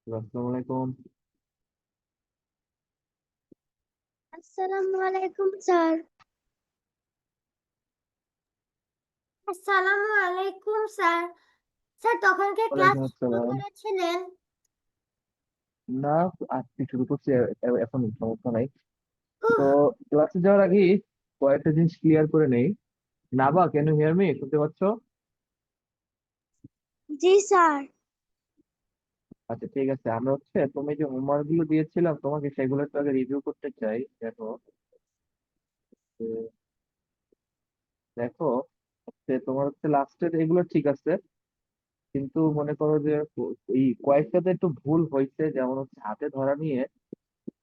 আসসালামু আলাইকুম। আসসালামু আলাইকুম স্যার। আসসালামু আলাইকুম স্যার। স্যার তখন কি ক্লাস ওয়ালাইকুম শুরু আসসালাম। করেছিলেন? না, আজকে শুরু করছি এখন সমস্যা নাই। তো উহ, ক্লাসে যাওয়ার আগে কয়েকটা জিনিস ক্লিয়ার করে নেই। নাবা, ক্যান ইউ হিয়ার মি? শুনতে পাচ্ছ? জি স্যার। আচ্ছা, ঠিক আছে। আমরা তুমি যে হোমওয়ার্ক গুলো দিয়েছিলাম তোমাকে, সেগুলো একটু আগে রিভিউ করতে চাই। দেখো, যে- দেখো, তোমার লাস্টের এগুলো ঠিক আছে, কিন্তু মনে করো যে এই কয়েকটাতে একটু ভুল হয়েছে। যেমন হাতে ধরা নিয়ে,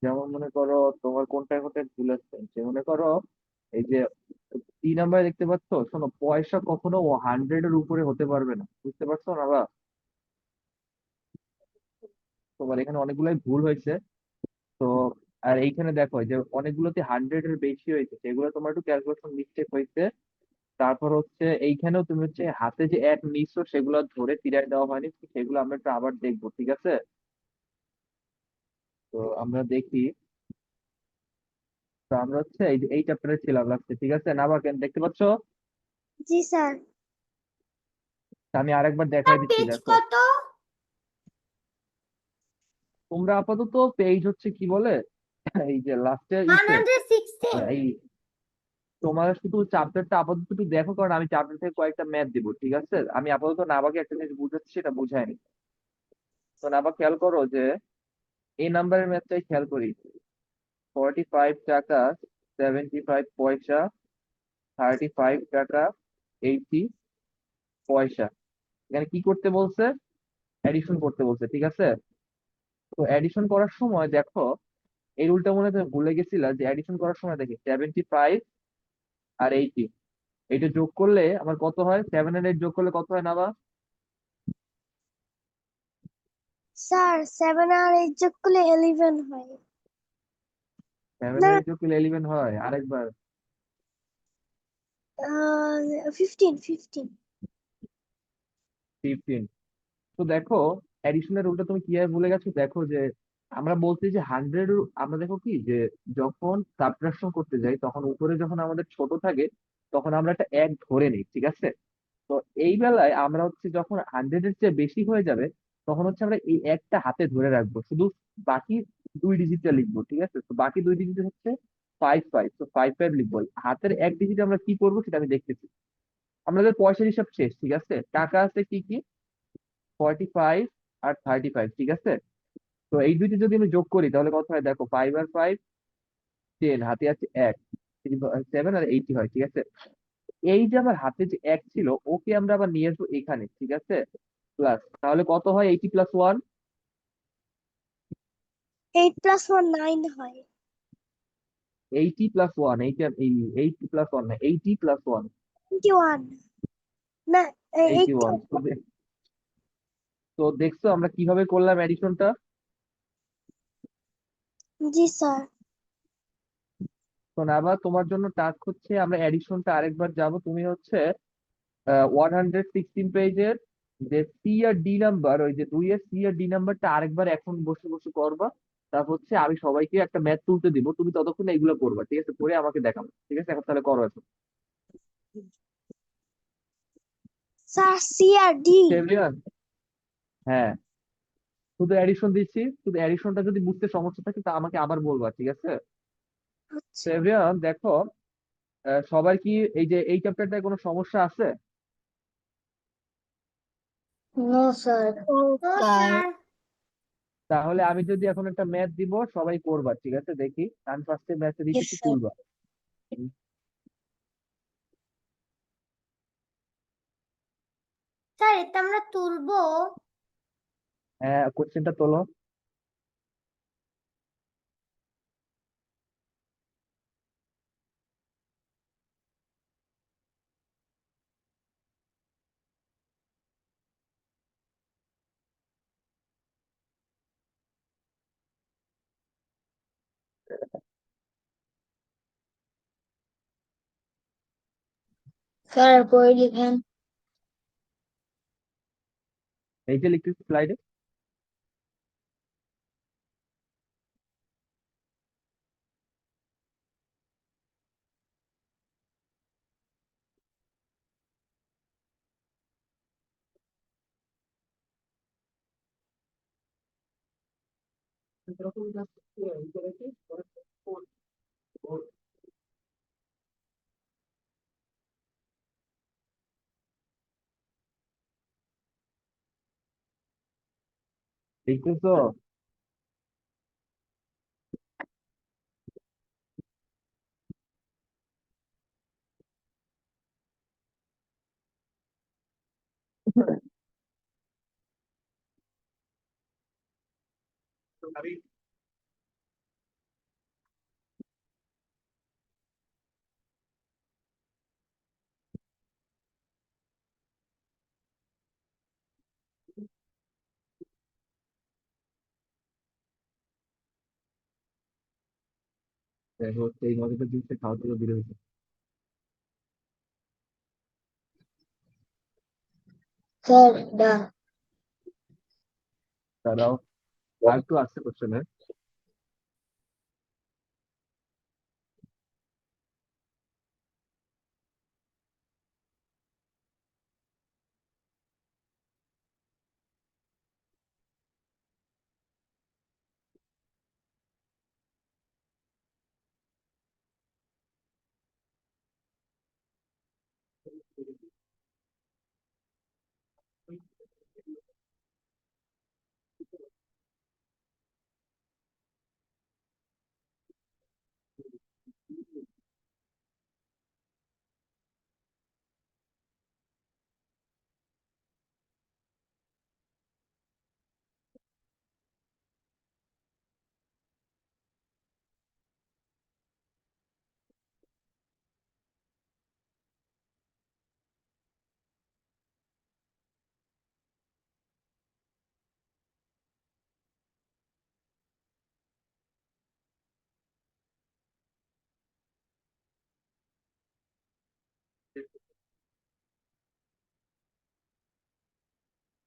যেমন মনে করো তোমার কোনটায় কোনটায় ভুল আছে। যে মনে করো এই যে 3 নাম্বারে দেখতে পাচ্ছ, শোনো, পয়সা কখনো 100-এর উপরে হতে পারবে না, বুঝতে পারছো না বা? তোমার এখানে অনেকগুলাই ভুল হয়েছে। তো আর এইখানে দেখো যে অনেকগুলোতে 100-এর বেশি হয়েছে, সেগুলো তোমার একটু ক্যালকুলেশন মিস্টেক হয়েছে। তারপর এইখানেও তুমি হাতে যে এক নিচ্ছ, সেগুলো ধরে তিরাই দেওয়া হয়নি, সেগুলো আমরা একটু আবার দেখবো, ঠিক আছে? তো আমরা দেখি। তো আমরা এই চ্যাপ্টারে ছিলাম লাস্টে, ঠিক আছে? না বা কেন দেখতে পাচ্ছ? জি স্যার। তা আমি আরেকবার দেখাই স্যার দিচ্ছি, পেজ দেখো। কত? তোমরা আপাতত পেজ কি বলে, এই যে লাস্টে 116। এই তোমার শুধু চ্যাপ্টারটা আপাতত একটু দেখো, কারণ আমি চ্যাপ্টার থেকে কয়েকটা ম্যাথ দিব, ঠিক আছে? আমি আপাতত নাবাকে একটা জিনিস বুঝাচ্ছি, সেটা বুঝায়নি। তো নাবা, খেয়াল করো যে এই নাম্বারের ম্যাথটাই খেয়াল করি। 45 টাকা 75 পয়সা, 35 টাকা 80 পয়সা। এখানে কি করতে বলছে? অ্যাডিশন করতে বলছে, ঠিক আছে? তো অ্যাডিশন করার সময় দেখো, এই রুলটা মনে হয় তুমি ভুলে গেছিলা, যে অ্যাডিশন করার সময় দেখি 75 আর 80, এটা যোগ করলে আমার কত হয়? 7 আর 8 যোগ করলে কত হয় না বা? স্যার 7 আর 8 যোগ করলে 11 হয়। 7 না, আর 8 যোগ করলে 11 হয়? আরেকবার। 15। ফিফটিন। তো দেখো, অ্যাডিশনের রুলটা তুমি কিভাবে ভুলে গেছো? দেখো যে আমরা বলছি যে 100, আমরা দেখো কি যে যখন সাবট্রাকশন করতে যাই, তখন উপরে যখন আমাদের ছোট থাকে, তখন আমরা একটা এক ধরে নিই, ঠিক আছে? তো এই বেলায় আমরা যখন 100-এর চেয়ে বেশি হয়ে যাবে, তখন আমরা এই একটা হাতে ধরে রাখবো, শুধু বাকি 2 ডিজিটটা লিখবো, ঠিক আছে? তো বাকি 2 ডিজিট 5 5, তো 5 5 লিখবো। হাতের এক ডিজিট আমরা কি করবো সেটা আমি দেখতেছি। আমাদের পয়সার হিসাব শেষ, ঠিক আছে? টাকা আছে কি কি, 45 আর 35, ঠিক আছে? তো এই দুইটি যদি আমি যোগ করি, তাহলে কত হয় দেখো, 5 আর 5 10, হাতে আছে এক, 7 আর 80 হয়, ঠিক আছে? এই যে আমার হাতে যে এক ছিল, ওকে আমরা আবার নিয়ে আসবো এখানে, ঠিক আছে? প্লাস, তাহলে কত হয়? 80 + 1। 8 + 1 9 হয়। 80 + 1, এই 80 + 1 না, 80 + 1। 21। না, 81। 18। তো দেখছো আমরা কিভাবে করলাম অ্যাডিশনটা? জি স্যার। তো আবার তোমার জন্য টাস্ক আমরা অ্যাডিশনটা আরেকবার যাব। তুমি 116 পেজের যে সি আর ডি নাম্বার, ওই যে 2 এর সি আর ডি নাম্বারটা আরেকবার এখন বসে বসে করবা। তারপর আমি সবাইকে একটা ম্যাথ তুলতে দিব, তুমি ততক্ষণ এগুলো করবা, ঠিক আছে? করে আমাকে দেখাবো, ঠিক আছে? এখন তাহলে করো এখন। Sir CRD। সেভিয়ান, হ্যাঁ, শুধু অ্যাডিশন দিচ্ছি। শুধু অ্যাডিশনটা যদি বুঝতে সমস্যা থাকে তা আমাকে আবার বলবা, ঠিক আছে? আচ্ছা। সেভিয়ান, দেখো, সবার কি এই যে এই চ্যাপ্টারটায় কোনো সমস্যা আছে? No sir. ও স্যার। তাহলে আমি যদি এখন একটা ম্যাথ দিব, সবাই করবা, ঠিক আছে? দেখি, আমি ফার্স্টে ম্যাথে ইয়েস দিতেছি, স্যার। তুলবা। স্যার এটা আমরা তুলবো? হ্যাঁ, কোশ্চেনটা তোলো। স্যার বই লিখেন। এই যে লিখতেছি স্লাইডে। দেখতেছো? দেখো এই মজাটা জিনিসটা খাওয়া থেকে বের হয়েছে। স্যার ডান। তারাও আর একটু আসছে কোশ্চেনে।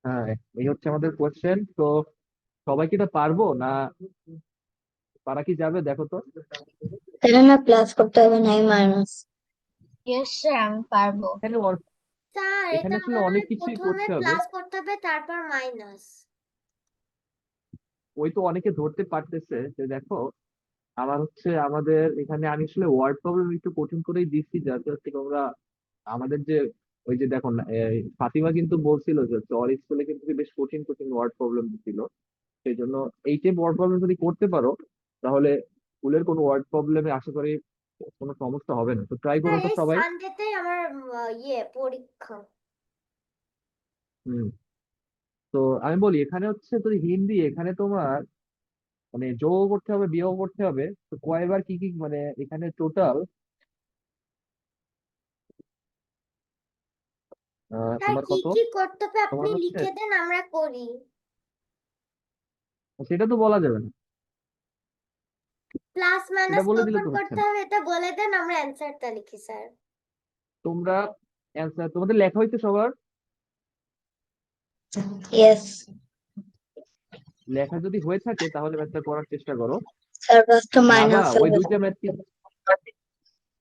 হ্যাঁ, এই হচ্ছে আমাদের কোশ্চেন। তো সবাই কি এটা পারবো না? পারা কি যাবে দেখো তো। এখানে প্লাস করতে হবে নাই মাইনাস। ইয়েস স্যার আমি পারবো। এখানে স্যার এখানে এটা আসলে মনে অনেক হয় কিছুই প্রথমে করতে হবে। প্লাস করতে হবে তারপর মাইনাস। ওই তো অনেকে ধরতে পারতেছে যে দেখো, আমার হচ্ছে আমাদের এখানে আমি আসলে ওয়ার্ড প্রবলেম একটু কঠিন করেই দিচ্ছি, যাতে হচ্ছে তোমরা আমাদের যে ওই যে দেখো না, ফাতিমা কিন্তু বলছিল যে ওর স্কুলে কিন্তু বেশ কঠিন কঠিন ওয়ার্ড প্রবলেম দিছিল। সেই জন্য এই টাইপ ওয়ার্ড প্রবলেম যদি করতে পারো, তাহলে স্কুলের কোনো ওয়ার্ড প্রবলেমে আশা করি কোনো সমস্যা হবে না। তো ট্রাই করো স্যার তো এই সবাই। সানডেতেই আমার পরীক্ষা। হুম। তো আমি বলি, এখানে হচ্ছে যদি হিন্দি, এখানে তোমার মানে যোগ করতে হবে, বিয়োগ করতে হবে। তো কয়বার কি কি মানে এখানে টোটাল স্যার তোমার কি কত? কি করতে হবে তোমার আপনি হচ্ছে লিখে দেন আমরা করি। সেটা তো বলা যাবে না। প্লাস এটা মাইনাস বলে দিলে কখন তো হচ্ছে করতে না। হবে এটা বলে দেন আমরা অ্যানসারটা লিখি স্যার। তোমরা অ্যান্সার তোমাদের লেখা হইতে সবার ইয়েস লেখা যদি হয়ে থাকে তাহলে ম্যাথটা করার চেষ্টা করো। স্যার ফার্স্ট নাবা মাইনাস ওই হবে। দুইটা ম্যাথ কি,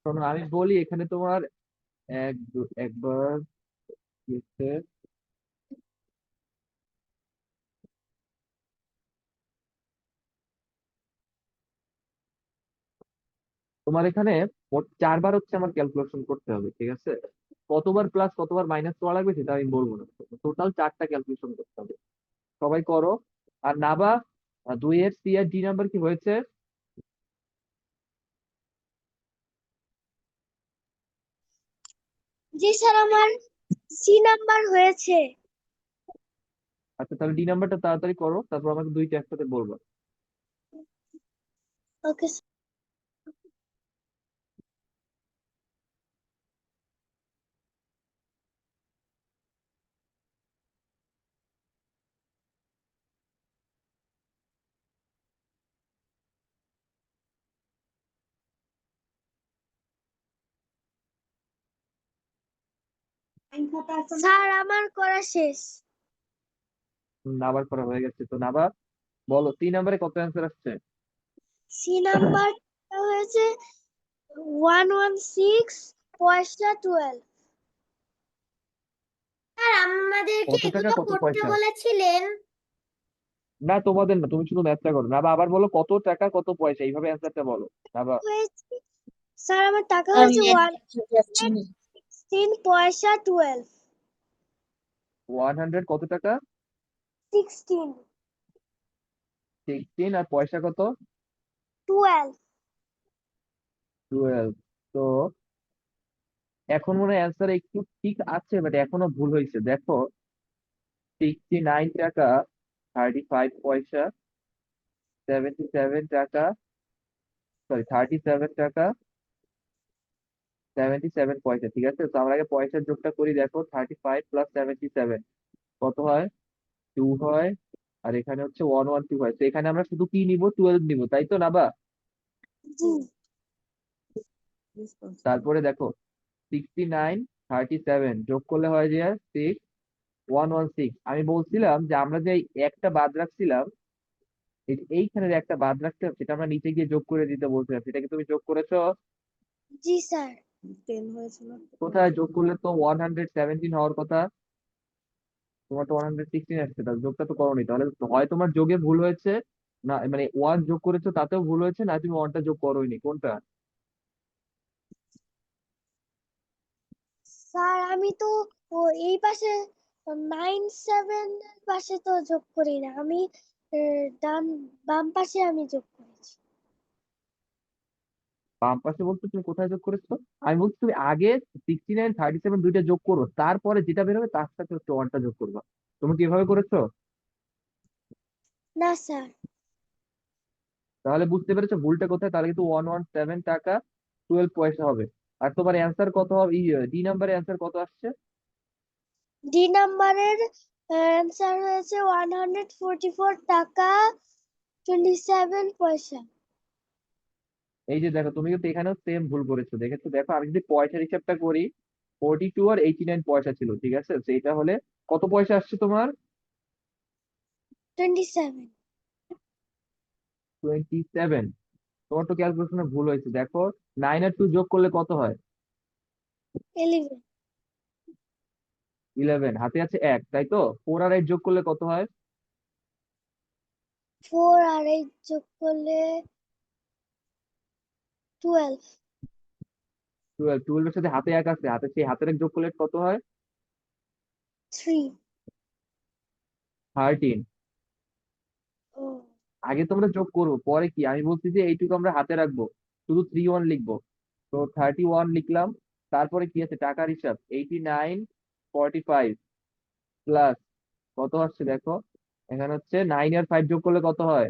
শোনো আমি বলি, এখানে তোমার একবার কি হচ্ছে, তোমার এখানে মোট 4বার হচ্ছে আমার ক্যালকুলেশন করতে হবে, ঠিক আছে? কতবার প্লাস কতবার মাইনাস করা লাগবে সেটা আমি বলবো না। টোটাল 4টা ক্যালকুলেশন করতে হবে। সবাই করো। আর নাবা, 2 এর সি আর ডি নাম্বার কি হয়েছে? জি স্যার আমার সি নাম্বার হয়েছে। আচ্ছা, তাহলে ডি নাম্বারটা তাড়াতাড়ি করো, তারপর আমাকে দুইটা একসাথে বলবো। ওকে স্যার আমার করা শেষ। নাবার করা হয়ে গেছে। তো নাবা বলো, 3 নাম্বারে কত অ্যান্সার আসছে? সি নাম্বার হয়েছে 116 পয়সা 12। স্যার আমাদেরকে কত টাকা এগুলো কত করতে পয়সা? বলেছিলেন। না তোমাদের না, তুমি শুধু ম্যাথটা করো না, বা আবার বলো কত টাকা কত পয়সা, এইভাবে অ্যান্সারটা বলো না বা। হয়েছে স্যার, আমার টাকা আমি হয়েছে math বুঝতে পারছি না। 116, পয়সা 12। 100 কত টাকা? 16, 16, আর পয়সা কত? 12। 12। তো এখন মনে হয় অ্যান্সার একটু ঠিক আছে, বাট এখনো ভুল হয়েছে, দেখো। 69 টাকা 35 পয়সা, 77 টাকা, সরি 37 টাকা 77 পয়সা, ঠিক আছে। তো আমরা আগে পয়সার যোগটা করি, দেখো 35 প্লাস 77 কত হয়? 2 হয়। আর এখানে হচ্ছে 112 হয়, তো এখানে আমরা শুধু কি নিব, 12 নিব, তাই তো না বা? জি। তারপরে দেখো 69 37 যোগ করলে হয় যে 6116। আমি বলছিলাম যে আমরা যে এই একটা বাদ রাখছিলাম, এইখানে যে একটা বাদ রাখতে হবে, সেটা আমরা নিচে গিয়ে যোগ করে দিতে বলছিলাম, সেটা কি তুমি যোগ করেছো? জি স্যার। 10 হয়েছিল। কোথায় যোগ করলে তো 117 হওয়ার কথা, তোমার তো 116 আসছে, তাহলে যোগটা তো করোনি, তাহলে হয় তোমার যোগে ভুল হয়েছে, না মানে ওয়ান যোগ করেছো তাতেও ভুল হয়েছে, না তুমি ওয়ানটা যোগ করোইনি, কোনটা? স্যার আমি তো এই পাশে 9, 7 পাশে তো যোগ করি না আমি, ডান বাম পাশে আমি যোগ করেছি। বাম পাশে বলতে তুমি কোথায় যোগ করেছো? আমি বলছি তুমি আগে 69 37 দুইটা যোগ করো, তারপরে যেটা বেরোবে তার সাথে হচ্ছে ওয়ানটা যোগ করবা। তুমি কি এভাবে করেছো? না স্যার। তাহলে বুঝতে পেরেছো ভুলটা কোথায়, তাহলে কিন্তু 117 টাকা 12 পয়সা হবে। আর তোমার অ্যান্সার কত হবে, ডি নাম্বারের অ্যান্সার কত আসছে? ডি নাম্বারের অ্যান্সার হয়েছে 144 টাকা 27 পয়সা। এই যে দেখো, তুমি কিন্তু এখানেও সেম ভুল করেছো, দেখেছো? দেখো আমি যদি পয়সার হিসাবটা করি, 42 আর 89 পয়সা ছিল, ঠিক আছে। তো এটা হলে কত পয়সা আসছে তোমার? 27। 27। তোমার তো ক্যালকুলেশনে ভুল হয়েছে, দেখো 9 আর 2 যোগ করলে কত হয়? 11। 11, হাতে আছে 1, তাই তো। 4 আর 8 যোগ করলে কত হয়? 4 আর 8 যোগ করলে 12। 12, 12 এর সাথে হাতে 1 আছে, হাতে সেই হাতের 1 যোগ করলে কত হয়? 3। 13। ও আগে তোমরা যোগ করবো, পরে কি আমি বলছি যে এইটুকু আমরা হাতে রাখবো, শুধু 31 লিখবো। তো 31 লিখলাম। তারপরে কি আছে টাকার হিসাব, 89 45 প্লাস কত হচ্ছে দেখো, এখানে হচ্ছে 9 আর 5 যোগ করলে কত হয়?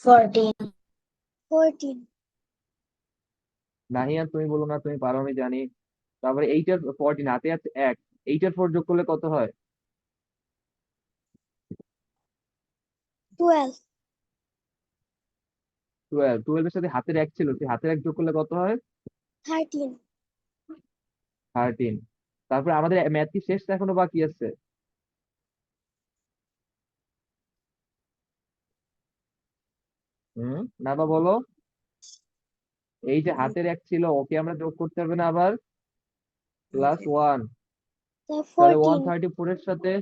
14। 14। নাহিয়া তুমি বলো না, তুমি পারো আমি জানি। তারপরে 8 আর 14, হাতে আছে 1, 8 আর 4 যোগ করলে কত হয়? 12। 12, 12 এর সাথে হাতের 1 ছিল, সেই হাতের 1 যোগ করলে কত হয়? 13। 13। তারপরে আমাদের ম্যাথ কি শেষ না এখনো বাকি আছে? না বা বলো। এই যে হাতের 1 ছিল, ওকে আমরা যোগ করতে হবে না আবার, +1। তাহলে 14।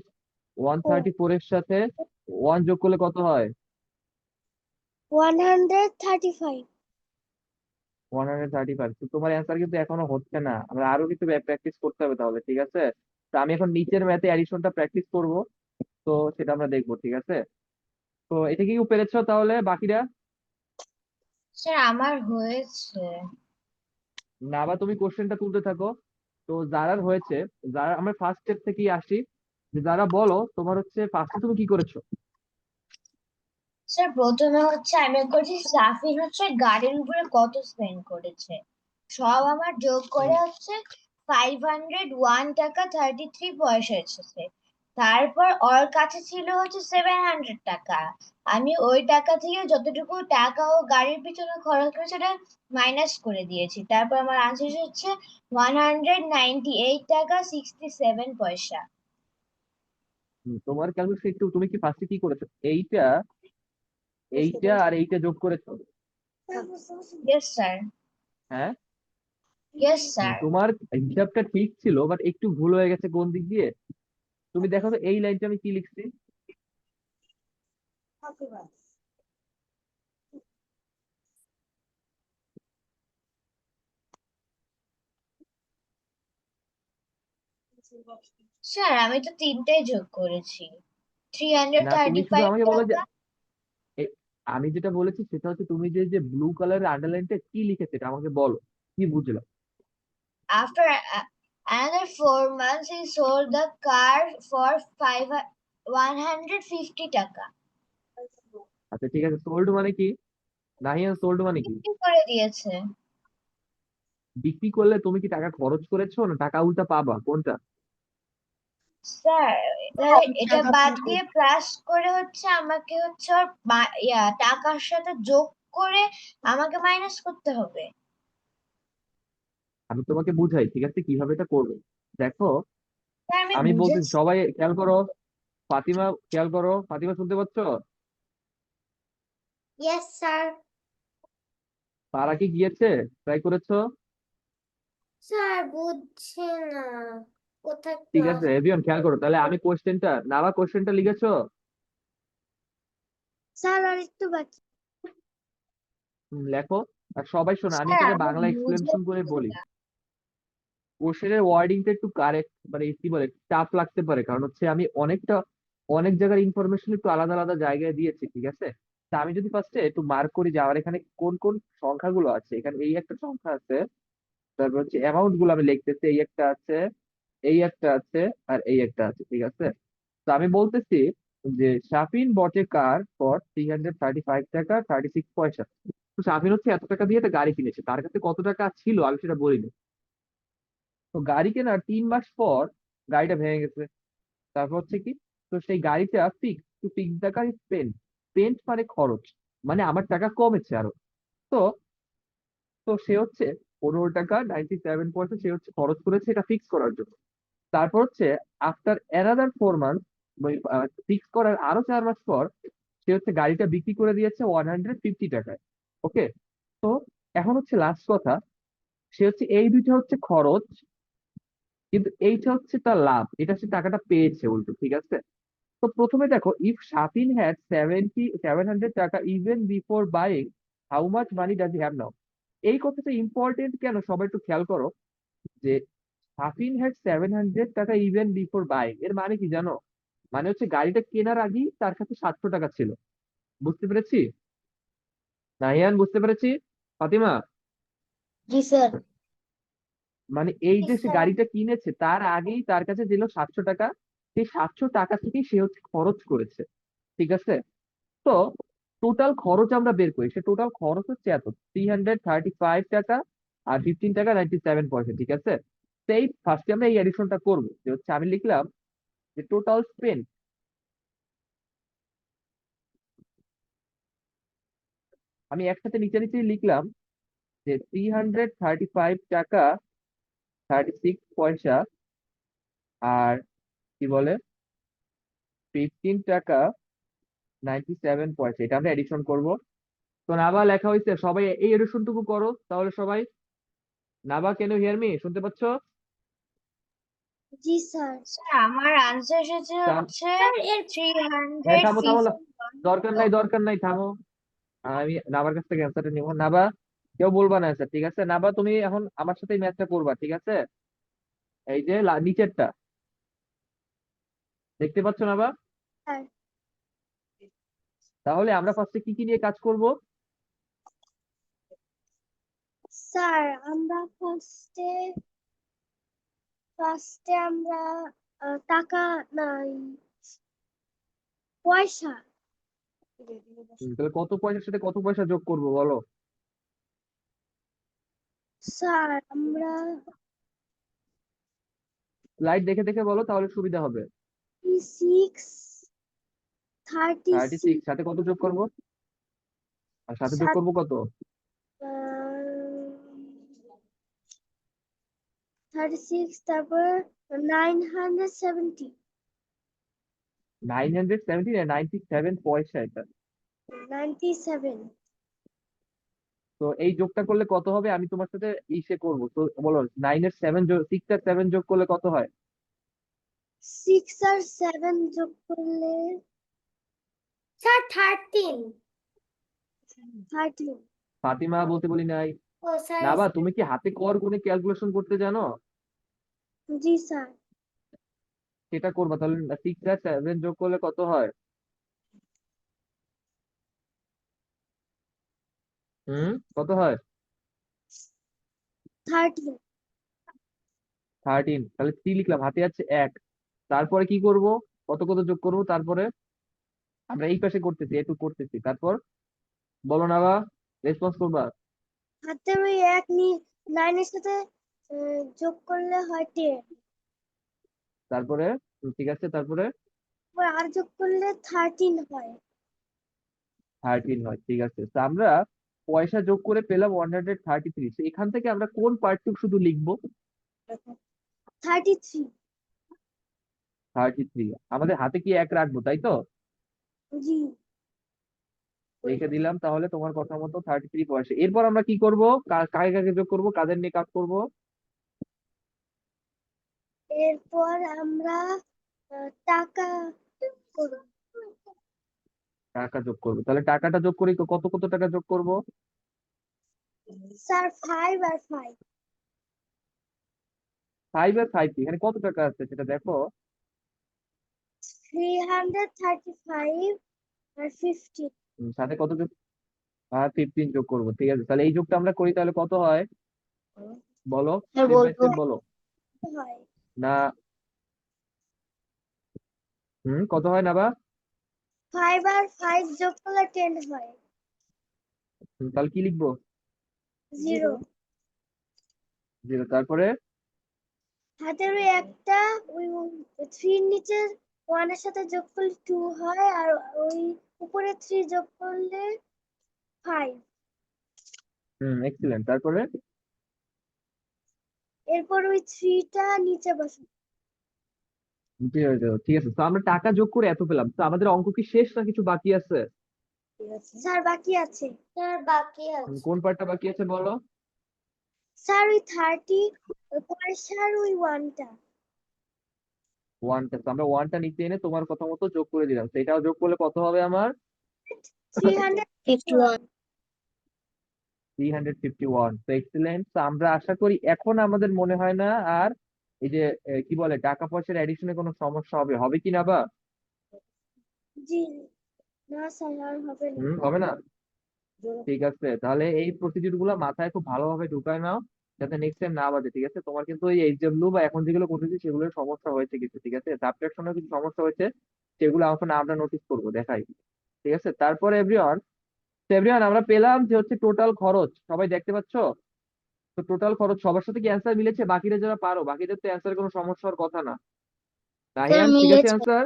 134 এর সাথে 1 যোগ করলে কত হয়? 135। 135। তো তোমার অ্যান্সার কিন্তু এখনো হচ্ছে না, আমরা আরো কিছু প্র্যাকটিস করতে হবে তাহলে, ঠিক আছে। তো আমি এখন নিচের ম্যাথে অ্যাডিশনটা প্র্যাকটিস করব, তো সেটা আমরা দেখবো, ঠিক আছে। তো এটা কি পেরেছো তাহলে বাকিরা? স্যার আমার হয়েছে। না বা তুমি কোশ্চেনটা তুলতে থাকো। তো যারা হয়েছে, যারা আমরা ফার্স্ট স্টেপ থেকেই আসি, যে যারা বলো তোমার হচ্ছে ফার্স্টে তুমি কি করেছো? স্যার প্রথমে হচ্ছে আমি করছি সাফিন হচ্ছে গাড়ির উপরে কত স্পেন্ড করেছে, সব আমার যোগ করে হচ্ছে 501 টাকা 33 পয়সা এসেছে। তারপর ওর কাছে ছিল হচ্ছে 700 টাকা, আমি ওই টাকা থেকে যতটুকু টাকা ও গাড়ির পিছনে খরচ করেছে সেটা মাইনাস করে দিয়েছি। তারপর আমার আনসার হচ্ছে 198 টাকা 67 পয়সা। তোমার ক্যালকুলেশন একটু, তুমি কি ফার্স্টে কি করেছো, এইটা এইটা আর এইটা যোগ করেছো? Yes sir. হ্যাঁ। Yes sir. তোমার হিসাবটা ঠিক ছিল, বাট একটু ভুল হয়ে গেছে কোন দিক দিয়ে, তুমি দেখো তো এই লাইনটা আমি কি লিখছি। স্যার আমি তো তিনটাই যোগ করেছি। থ্রি হান্ড্রেড না, তুমি থার্টি শুধু ফাইভ আমাকে বলো যে টাকা আমি যেটা বলেছি সেটা হচ্ছে তুমি যে যে ব্লু কালারের আন্ডারলাইনটা কি লিখেছে এটা আমাকে বলো, কি বুঝলা? After another 4 months, he sold the car for 150 টাকা। আচ্ছা ঠিক আছে, সোল্ড মানে কি? নাহিয়ান, সোল্ড মানে কি? বিক্রি করে দিয়েছে। বিক্রি করলে তুমি কি টাকা খরচ করেছো না টাকা উল্টা পাবা, কোনটা? স্যার তাহলে এটা বাদ দিয়ে প্লাস করে হচ্ছে আমাকে হচ্ছে ওর টাকার সাথে যোগ করে আমাকে মাইনাস করতে হবে। আমি তোমাকে বুঝাই, ঠিক আছে, কিভাবে এটা করবে। দেখো, স্যার আমি আমি বলতেছি, বুঝেছি। সবাই খেয়াল করো। ফাতিমা, খেয়াল করো, ফাতিমা শুনতে পাচ্ছ? Yes sir. তারা কি গিয়েছে? ট্রাই করেছো? স্যার বুঝছে না কোথায় ঠিক ক্লাস। আছে এভিয়ন, খেয়াল করো, তাহলে আমি কোশ্চেনটা, নাবা কোশ্চেনটা লিখেছো? স্যার আর একটু বাকি। লেখো। আর সবাই শোনো, আমি স্যার এটাকে আমি বাংলা এক্সপ্লেনেশন বুঝেছি করে বলি। এটা। কোশ্চেনের ওয়ার্ডিংটা একটু কারেক্ট, মানে কি বলে, টাফ লাগতে পারে, কারণ হচ্ছে আমি অনেক জায়গার ইনফরমেশন একটু আলাদা আলাদা জায়গায় দিয়েছি, ঠিক আছে? তা আমি যদি ফার্স্টে একটু মার্ক করি যে আমার এখানে কোন কোন সংখ্যাগুলো আছে, এখানে এই একটা সংখ্যা আছে, তারপর হচ্ছে অ্যামাউন্ট গুলো আমি লিখতেছি, এই একটা আছে, এই একটা আছে, আর এই একটা আছে, ঠিক আছে? তো আমি বলতেছি যে শাফিন বটে কার ফর 335 টাকা 36 পয়সা। তো শাফিন হচ্ছে এত টাকা দিয়ে একটা গাড়ি কিনেছে, তার কাছে কত টাকা ছিল আমি সেটা বলিনি। তো গাড়ি কেনার 3 মাস পর গাড়িটা ভেঙে গেছে। তারপর হচ্ছে কি, তো সেই গাড়িটা ফিক্স টু ফিক্স টাকা স্পেন্ড, স্পেন্ড মানে খরচ, মানে আমার টাকা কমেছে আরো। তো তো সে হচ্ছে 15 টাকা 97 পয়সা সে হচ্ছে খরচ করেছে এটা ফিক্স করার জন্য। তারপর হচ্ছে আফটার অ্যানাদার 4 মান্থ, ফিক্স করার আরো 4 মাস পর সে হচ্ছে গাড়িটা বিক্রি করে দিয়েছে 150 টাকায়। ওকে। তো এখন হচ্ছে লাস্ট কথা, সে হচ্ছে এই দুইটা হচ্ছে খরচ, কিন্তু এইটা হচ্ছে তার লাভ, এটা সে টাকাটা পেয়েছে উল্টো, ঠিক আছে? তো প্রথমে দেখো, ইফ শাফিন হ্যাড 700 টাকা even before buying, how much money does he have নাও? এই কথাটা ইম্পর্টেন্ট কেন সবাই একটু খেয়াল করো, যে শাফিন হ্যাড 700 টাকা ইভেন বিফোর বাইং, এর মানে কি জানো? মানে হচ্ছে গাড়িটা কেনার আগেই তার কাছে 700 টাকা ছিল। বুঝতে পেরেছি? নাহিয়ান, বুঝতে পেরেছি? ফাতিমা, জি স্যার। মানে এই যে সে স্যার গাড়িটা কিনেছে তার আগেই তার কাছে ছিল 700 টাকা, সেই 700 টাকা থেকেই সে হচ্ছে খরচ করেছে, ঠিক আছে? তো টোটাল খরচ আমরা বের করি, সে টোটাল খরচ হচ্ছে এত, 335 টাকা আর 15 টাকা 97 পয়সা, ঠিক আছে? তো এই ফার্স্টে আমরা এই এডিশনটা করবো, যে হচ্ছে আমি লিখলাম যে টোটাল স্পেন্ড, আমি একসাথে নিচে নিচেই লিখলাম যে 335 টাকা 36 পয়সা আর কি বলে 15 টাকা 97 পয়সা, এটা আমরা এডিশন করব। তো নাবা লেখা হয়েছে, সবাই এই এডিশনটুকু করো তাহলে সবাই। নাবা, ক্যান ইউ হিয়ার মি? শুনতে পাচ্ছ? জি স্যার। স্যার আমার আনসার এসেছে তা- হচ্ছে স্যার এর থ্রি এই হান্ড্রেড থামো থামো, দরকার ফিফটি। নাই, দরকার নাই, থামো। আমি নাবার কাছ থেকে অ্যান্সারটা নিবো। নাবা, কেউ বলবা না স্যার, ঠিক আছে? নাবা, তুমি এখন আমার সাথে ম্যাচটা করবা, ঠিক আছে? এই যে নিচেরটা দেখতে পাচ্ছ নাবা? স্যার তাহলে আমরা ফার্স্টে কি কি নিয়ে কাজ করব? স্যার আমরা ফার্স্টে আমরা টাকা নাই পয়সা। তাহলে কত পয়সার সাথে কত পয়সা যোগ করব বলো? স্যার আমরা স্লাইড দেখে দেখে বলো তাহলে সুবিধা হবে। 36 36 36 সাথে কত যোগ করব? আর সাথে যোগ করব কত? 36 তারপর 970 970 না 97 পয়সা এটা। 97। তো এই যোগটা করলে কত হবে আমি তোমার সাথে ইসে করবো, তো বলো, 6 আর 7 যোগ করলে কত হয়? 6 আর 7 যোগ করলে স্যার 13। 13। ফাতিমা বলতে বলি নাই। ও স্যার নাবা তুমি কি হাতে কর গুণে ক্যালকুলেশন করতে জানো? জি স্যার। সেটা করবা, তাহলে 6 আর 7 যোগ করলে কত হয়? কত হয়? 13। 13। তাহলে 3 লিখলাম, হাতে আছে 1। তারপরে কি করব? কত কত যোগ করব তারপরে? আমরা এই পাশে করতেছি, একটু করতেছি, তারপর বলো না বা, রেসপন্স করবা। হাতে ওই 9 এর সাথে যোগ করলে হয় 10। তারপরে ঠিক আছে, তারপরে আর যোগ করলে 13 হয়। 13 হয়, ঠিক আছে। তো আমরা পয়সা যোগ করে পেলাম 133। এখান থেকে আমরা কোন পার্টটুকু শুধু লিখবো? 33। 33। আমাদের হাতে কি 1 রাখবো, তাই তো? জি। রেখে দিলাম, তাহলে তোমার কথা মতো 33 পয়সা। এরপর আমরা কি করব? কাকে কাকে যোগ করব, কাদের নিয়ে কাজ করব? এরপর আমরা টাকা করব। টাকা যোগ করবো। তাহলে টাকাটা যোগ করি, কত কত টাকা যোগ করব? স্যার 5 আর 5। 5 আর 5, এখানে কত টাকা আছে সেটা দেখো। 335 আর 50। সাথে কত যোগ? 15 যোগ করবো, ঠিক আছে। তাহলে এই যোগটা আমরা করি, তাহলে কত হয় বলো, স্যার স্টেপ বাই বলবো। স্টেপ বলো। হয় না, কত হয় না বা? 5 আর 5 যোগ করলে 10 হয়। তাহলে কি লিখবো? 0। 0। তারপরে হাতের ওই একটা ওই 3 নিচে 1 এর সাথে যোগ করলে 2 হয়, আর ওই উপরে 3 যোগ করলে 5। এক্সিলেন্ট। তারপরে এরপর ওই 3টা নিচে বসাবো। ঠিক আছে, ঠিক আছে। তো আমরা টাকা যোগ করে এত পেলাম, তো আমাদের অঙ্ক কি শেষ না কিছু বাকি আছে? স্যার বাকি আছে। স্যার বাকি আছে। কোন পার্টটা বাকি আছে বলো? স্যার ওই 30 পয়সার ওই 1টা। 1টা, তো আমরা 1টা নিচে এনে তোমার কথা মতো যোগ করে দিলাম, সেটাও যোগ করলে কত হবে আমার? 351। 351। তো এক্সিলেন্ট। তো আমরা আশা করি এখন আমাদের মনে হয় না আর এই যে কি বলে টাকা পয়সার এডিশনে কোনো সমস্যা হবে, হবে কি না বা? জি না স্যার, আর হবে না। হবে না। ঠিক আছে, তাহলে এই প্রসিডিউর গুলো মাথায় খুব ভালোভাবে ঢুকায় নাও, যাতে নেক্সট টাইম না বাজে, ঠিক আছে? তোমার কিন্তু এই এইচডব্লিউ বা এখন যেগুলো করতেছি সেগুলোর সমস্যা হয়েছে কিছু, ঠিক আছে? সাবট্রাকশনের কিছু সমস্যা হয়েছে, সেগুলো এখন আমরা নোটিস করবো, দেখাই, ঠিক আছে? তারপরে এভরিওয়ান, এভরিওয়ান আমরা পেলাম যে হচ্ছে টোটাল খরচ, সবাই দেখতে পাচ্ছো? তো টোটাল খরচ সবার সাথে কি অ্যান্সার মিলেছে? বাকিরা যারা পারো, বাকিদের তো অ্যান্সার কোনো সমস্যার কথা না। স্যার তাহিয়ান ঠিক আছে মিলেছে। অ্যান্সার?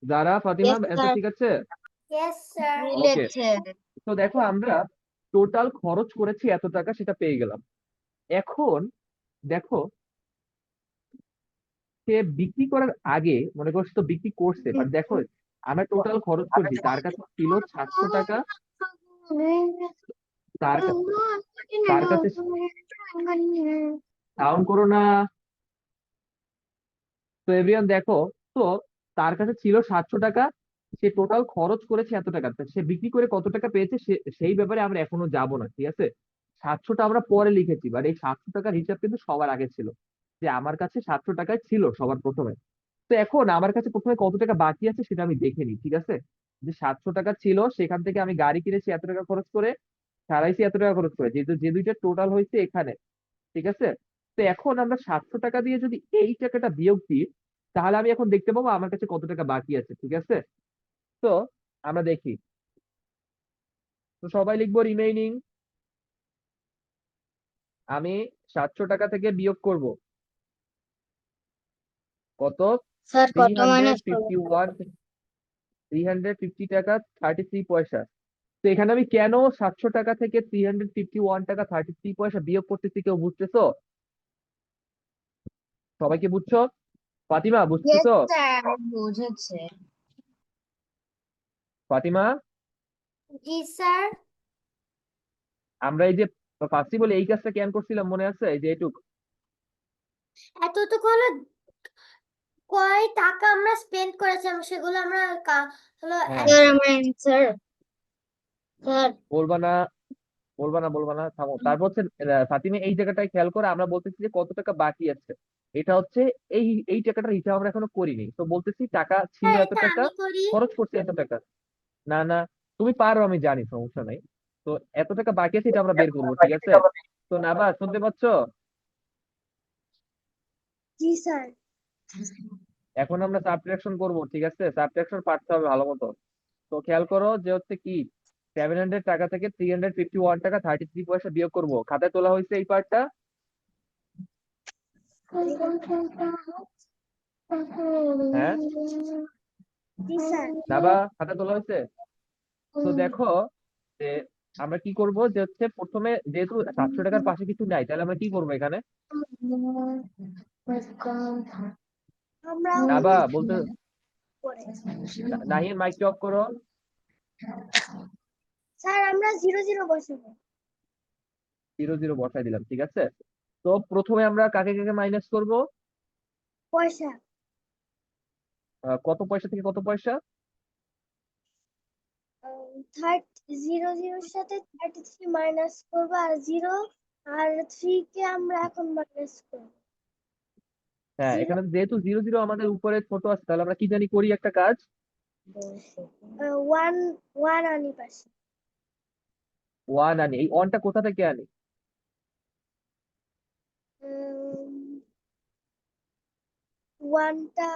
যারা, ফাতিমা ইয়েস অ্যান্সার স্যার, ঠিক আছে? Yes sir. ওকে। মিলেছে। তো দেখো আমরা টোটাল খরচ করেছি এত টাকা, সেটা পেয়ে গেলাম। এখন দেখো, সে বিক্রি করার আগে মনে করছে তো বিক্রি করছে, বাট দেখো আমরা টোটাল খরচ করছি, তার কাছে ছিল 700 টাকা। তার কা- তার কাছে ডাউন করো না। তো এভরিওয়ান দেখো, তো তার কাছে ছিল 700 টাকা, সে টোটাল খরচ করেছে এত টাকা, তা সে বিক্রি করে কত টাকা পেয়েছে সেই ব্যাপারে আমরা এখনো যাব না, ঠিক আছে? 700টা আমরা পরে লিখেছি, বাট এই 700 টাকার হিসাব কিন্তু সবার আগে ছিল, যে আমার কাছে 700 টাকায় ছিল সবার প্রথমে। তো এখন আমার কাছে প্রথমে কত টাকা বাকি আছে সেটা আমি দেখে নিই, ঠিক আছে? যে 700 টাকা ছিল, সেখান থেকে আমি গাড়ি কিনেছি এত টাকা খরচ করে, সারাইছি এত টাকা খরচ করে, যেহেতু যে দুইটা টোটাল হয়েছে এখানে, ঠিক আছে? তো এখন আমরা 700 টাকা দিয়ে যদি এই টাকাটা বিয়োগ দিই, তাহলে আমি এখন দেখতে পাবো আমার কাছে কত টাকা বাকি আছে, ঠিক আছে? তো আমরা দেখি, তো সবাই লিখবো রিমেইনিং। আমি 700 টাকা থেকে বিয়োগ করব কত? স্যার থ্রি কত হান্ড্রেড মাইনাস করবো? ফিফটি ওয়ান 350 টাকা 33 পয়সা। তো এখানে আমি কেন 700 টাকা থেকে 351 টাকা 33 পয়সা বিয়োগ করতেছি, কেউ বুঝতেছো? সবাই কি বুঝছো? ফাতিমা ইয়েস বুঝতেছো? স্যার, বুঝেছে। ফাতিমা, জি স্যার। আমরা এই যে ফার্স্টই বলে এই কাজটা কেন করছিলাম মনে আছে? এই যে এটুক এতটুকু হলো কয় টাকা আমরা স্পেন্ড করেছিলাম সেগুলো আমরা হলো হ্যাঁ স্যার আমার অ্যান্সার স্যার বলবা না, বলবা না, থামো। তারপর হচ্ছে ফাতিমা এই জায়গাটায় খেয়াল করে আমরা বলতেছি যে কত টাকা বাকি আছে। এটা হচ্ছে এই এই টাকাটার হিসাব আমরা এখনো করিনি, তো বলতেছি টাকা ছিল স্যার এত এটা টাকা, আমি করি। খরচ করছি এত টাকা। না না, তুমি পারো আমি জানি, সমস্যা নাই। তো এত টাকা বাকি আছে এটা আমরা বের করবো, ঠিক আছে? তো নাবা শুনতে পাচ্ছ? জি স্যার এখন আমরা সাবট্রাকশন করব, ঠিক আছে? সাবট্রাকশন পারতে হবে ভালো মতো। তো খেয়াল করো যে হচ্ছে কি, 700 টাকা থেকে 351 টাকা 33 পয়সা বিয়োগ করব। খাতায় তোলা হয়েছে এই পার্টটা? হ্যাঁ জি স্যার নাবা, খাতায় তোলা হয়েছে? তো দেখো যে আমরা কি করব, যে হচ্ছে প্রথমে যেহেতু 700 টাকার পাশে কিছু নাই, তাহলে আমরা কি করবো এখানে? আমরা নাবা বলতে, করে নাহিন মাইক অফ করো। স্যার আমরা 0 0 বসাবো 0 0 বসাই দিলাম, ঠিক আছে? তো প্রথমে আমরা কাকে কাকে মাইনাস করব? পয়সা কত পয়সা থেকে কত পয়সা? 0 0 সাথে 33 মাইনাস করবো আর 0 আর 3 কে আমরা এখন মাইনাস করবো হ্যাঁ, 0 এখানে যেহেতু 0 0 আমাদের উপরে ছোট আছে, তাহলে আমরা কি জানি করি একটা কাজ। 1 1 আনি পাশে 1 আনি, এই অনটা কোথা থেকে আনি? ওয়ানটা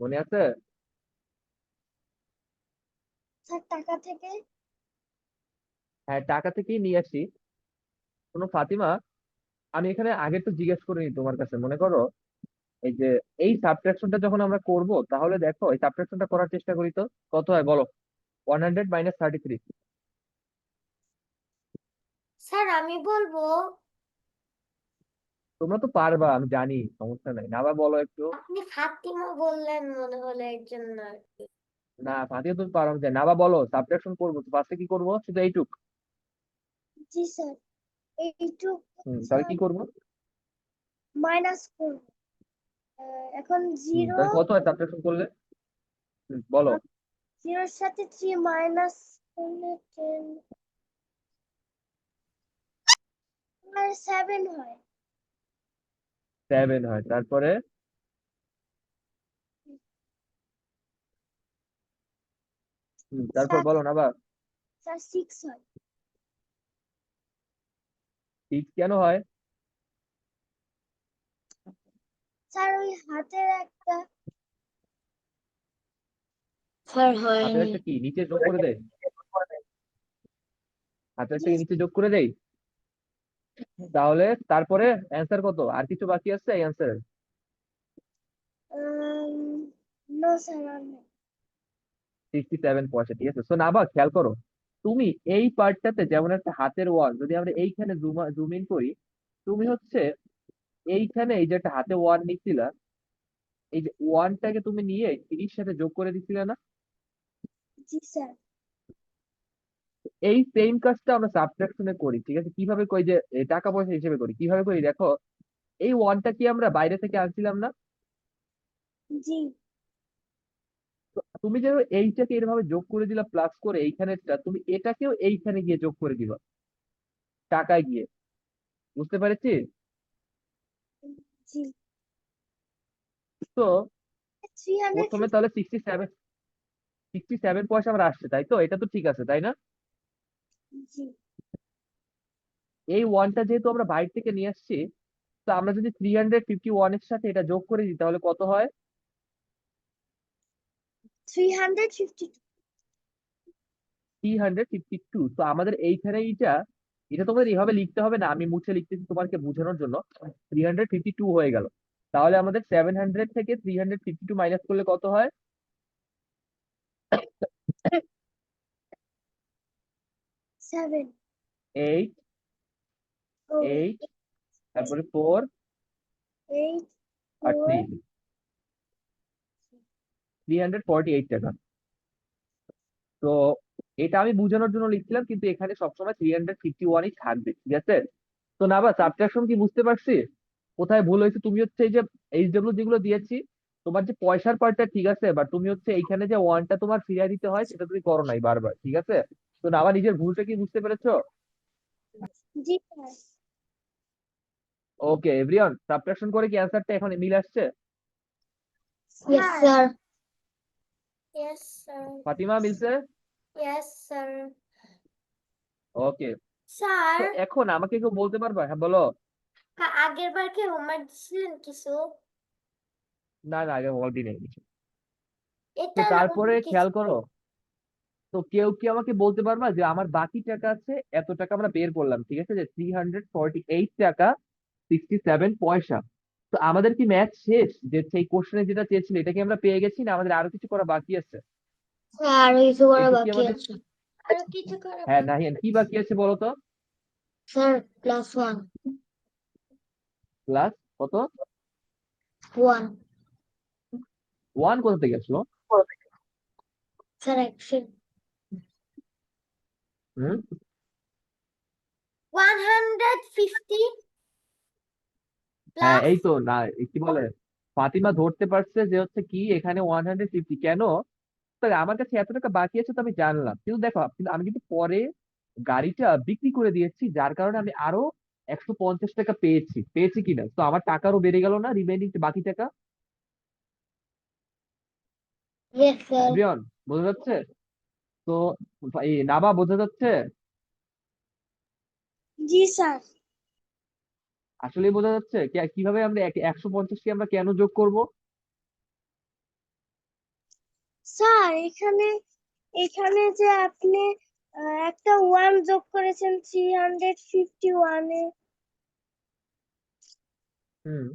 মনে আছে? স্যার টাকা থেকে হ্যাঁ, টাকা থেকেই নিয়ে আসি। কোনো ফাতিমা, আমি এখানে আগে তো জিজ্ঞেস করিনি তোমার কাছে, মনে করো এই যে এই সাবট্রাকশনটা যখন আমরা করব, তাহলে দেখো এই সাবট্রাকশনটা করার চেষ্টা করি তো। কত হয় বলো? 100 - 33। স্যার আমি বলবো। তোমরা তো পারবা আমি জানি, সমস্যা নাই। না বা বলো একটু। আপনি ফাতিমা বললেন মনে হলো এর জন্য আর কি। না ফাতিমা তুমি পারো আমি জানি। না বা বলো, সাবট্রাকশন করবো তো ফার্স্টে কি করবো, শুধু এইটুক? জি স্যার এইটুক তাহলে কি করবো? মাইনাস করবো এখন 0 তাহলে কত হয় সাবট্রাকশন করলে? বলো। 0 সাথে 3 মাইনাস করলে 10 আর 7 হয় 7 হয়, তারপরে? তারপর স্যার বলো না বা। স্যার 6 হয় 6 কেন হয়? স্যার ওই হাতের একটা স্যার হাতের হয়নি একটা কি নিচে যোগ করে দেয়? হাতের জি একটা কি নিচে যোগ করে দেয়? তাহলে তারপরে অ্যান্সার কত? আর কিছু বাকি আছে এই অ্যান্সার? নো স্যার আর নেই 67 পয়সা, ঠিক আছে। সো নাবা খেয়াল করো, তুমি এই পার্টটাতে যেমন একটা হাতের ওয়ান, যদি আমরা এইখানে জুম ইন করি, তুমি হচ্ছে এইখানে এই যে একটা হাতে ওয়ান নিচ্ছিলা, এই যে ওয়ানটাকে তুমি নিয়ে 30 সাথে যোগ করে দিচ্ছিলে না? জি স্যার এই সেম কাজটা আমরা সাবট্রাকশনে করি, ঠিক আছে? কিভাবে করি, যে টাকা পয়সা হিসেবে করি, কিভাবে করি দেখো। এই ওয়ানটা কি আমরা বাইরে থেকে আনছিলাম না? জি তো তুমি যে এইটাকে এভাবে যোগ করে দিলা প্লাস করে এইখানেরটা, তুমি এটাকেও এইখানে গিয়ে যোগ করে দিবা টাকায় গিয়ে। বুঝতে পেরেছি? জি তো 350 প্রথমে তাহলে 67 পয়সা আমার আসছে, তাই তো? এটা তো ঠিক আছে, তাই না? জি এই ওয়ানটা যেহেতু আমরা বাইরে থেকে নিয়ে আসছি, তো আমরা যদি 351 এর সাথে এটা যোগ করে দিই, তাহলে কত হয়? 352 352। তো আমাদের এইখানে এইটা, এটা তোমাদের এভাবে লিখতে হবে না, আমি মুছে লিখতেছি তোমাকে বোঝানোর জন্য। 352 হয়ে গেল। তাহলে আমাদের 700 থেকে 352 মাইনাস করলে কত হয়? 7 8, ও 8, তারপরে 4 8 আর 3, 4 348 টাকা। তো এটা আমি বোঝানোর জন্য লিখছিলাম, কিন্তু এখানে সবসময় 351ই থাকবে, ঠিক আছে? তো না বা সাবট্রাকশন কি বুঝতে পারছি কোথায় ভুল হয়েছে? তুমি হচ্ছে এই যে এইচডব্লিউ যেগুলো দিয়েছি, তোমার যে পয়সার পার্টটা ঠিক আছে, বাট তুমি হচ্ছে এইখানে যে ওয়ানটা তোমার ফিরিয়ে দিতে হয় সেটা তুমি করো নাই বারবার, ঠিক আছে? তো না, আবার নিজের ভুলটা কি বুঝতে পেরেছো? জি স্যার। ওকে এভরিওয়ান, সাবট্রাকশন করে কি অ্যান্সারটা এখন মিল আসছে? Yes, sir. Yes, sir. Fatima, মিলছে? Yes, sir. ওকে। স্যার, তো এখন আমাকে কেউ বলতে পারবা? হ্যাঁ বলো। আগের বার কি হোমওয়ার্ক দিছিলেন কিছু? না না, আগে অলরেডি নেই কিছু। তো এটা না তারপরে কিছু। খেয়াল করো, তো কেউ কি আমাকে বলতে পারবা যে আমার বাকি টাকা আছে এত টাকা আমরা বের করলাম, ঠিক আছে, যে 348 টাকা 67 পয়সা। তো আমাদের কি ম্যাথ শেষ? যে সেই কোশ্চেনে যেটা চেয়েছিল এটা কি আমরা পেয়ে গেছি, না আমাদের আরো কিছু করা বাকি আছে? স্যার কিছু করা একটু কি বাকি আমাদের, আছে। আরো কিছু করা হ্যাঁ বাকি। নাহিয়ান, কি বাকি আছে বলো তো? স্যার +1 প্লাস কত? 1 ওয়ান কোথা থেকে আসলো? স্যার অ্যাকশন হুম 150 হ্যাঁ প্লাস এই তো না, কি বলে, ফাতিমা ধরতে পারছে যে হচ্ছে কি এখানে 150 কেন। তো আমার কাছে এত টাকা বাকি আছে তো আমি জানলাম, কিন্তু দেখো কিন্তু আমি কিন্তু পরে গাড়িটা বিক্রি করে দিয়েছি, যার কারণে আমি আরো 150 টাকা পেয়েছি, পেয়েছি কিনা, তো আমার টাকারও বেড়ে গেল না রিমেইনিং বাকি টাকা? Yes sir. এভরিওয়ান, বোঝা যাচ্ছে? তো এই নাবা, বোঝা যাচ্ছে? জি স্যার। আসলে বোঝা যাচ্ছে কিভাবে আমরা 150 কে আমরা কেন যোগ করব? স্যার এখানে এখানে যে আপনি একটা 1 যোগ করেছেন 351 এ, হুম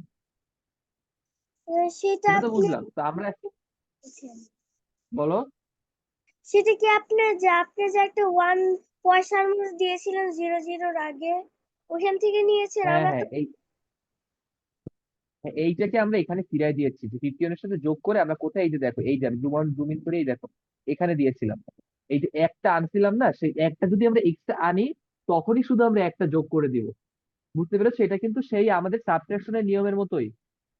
সেটা সেটা তো আপনি বুঝলাম, তো আমরা বলো। সেটা কি আপনি যে একটা 1 পয়সার মধ্যে দিয়েছিলেন 00 আগে ওখান থেকে নিয়েছেন? হ্যাঁ আমরা তো হ্যাঁ হ্যাঁ, এইটাকে আমরা এখানে ফিরাই দিয়েছি, যে 51 এর সাথে যোগ করে আমরা কোথায়, এই যে দেখো, এই যে আমি জুম ইন করে এই দেখো এখানে দিয়েছিলাম, এই যে একটা আনছিলাম না, সেই একটা যদি আমরা এক্সট্রা আনি তখনই শুধু আমরা একটা যোগ করে দিব। বুঝতে পেরেছো? এটা কিন্তু সেই আমাদের সাবট্রাকশনের নিয়মের মতোই।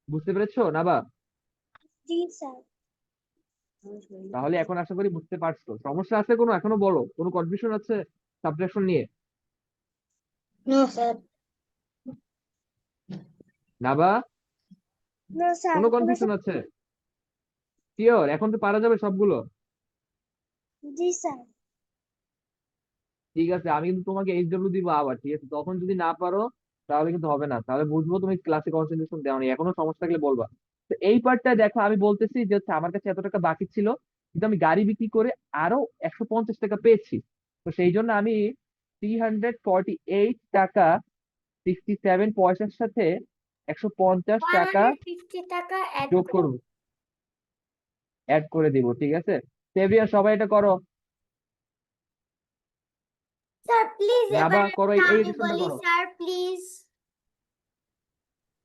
বুঝতে পেরেছো না বা? জি স্যার। তাহলে এখন আশা করি বুঝতে পারছো। সমস্যা আছে কোনো এখনো? বলো, কোনো কনফিউশন আছে সাবট্রাকশন নিয়ে? No sir. না বা? নো স্যার কোনো কোনো কনফিউশন আছে? শিওর এখন তো পারা যাবে সবগুলো? জি স্যার। ঠিক আছে, আমি কিন্তু তোমাকে এইচডব্লিউ দিব আবার, ঠিক আছে? তখন যদি না পারো তাহলে কিন্তু হবে না, তাহলে বুঝবো তুমি ক্লাসে কনসেন্ট্রেশন দেওনি। এখনো সমস্যা থাকলে বলবা। তো এই পার্টটা দেখো, আমি বলতেছি যে হচ্ছে আমার কাছে এত টাকা বাকি ছিল, কিন্তু আমি গাড়ি বিক্রি করে আরো 150 টাকা পেয়েছি। তো সেই জন্য আমি 348 টাকা 67 পয়সার সাথে 150 টাকা 150 টাকা অ্যাড যোগ করবো, অ্যাড করে দিব, ঠিক আছে? সেভিয়ার সবাই এটা করো। স্যার প্লিজ নাবা এবার করো, একটা এই আমি এডিশনটা বলি করো। Sir please.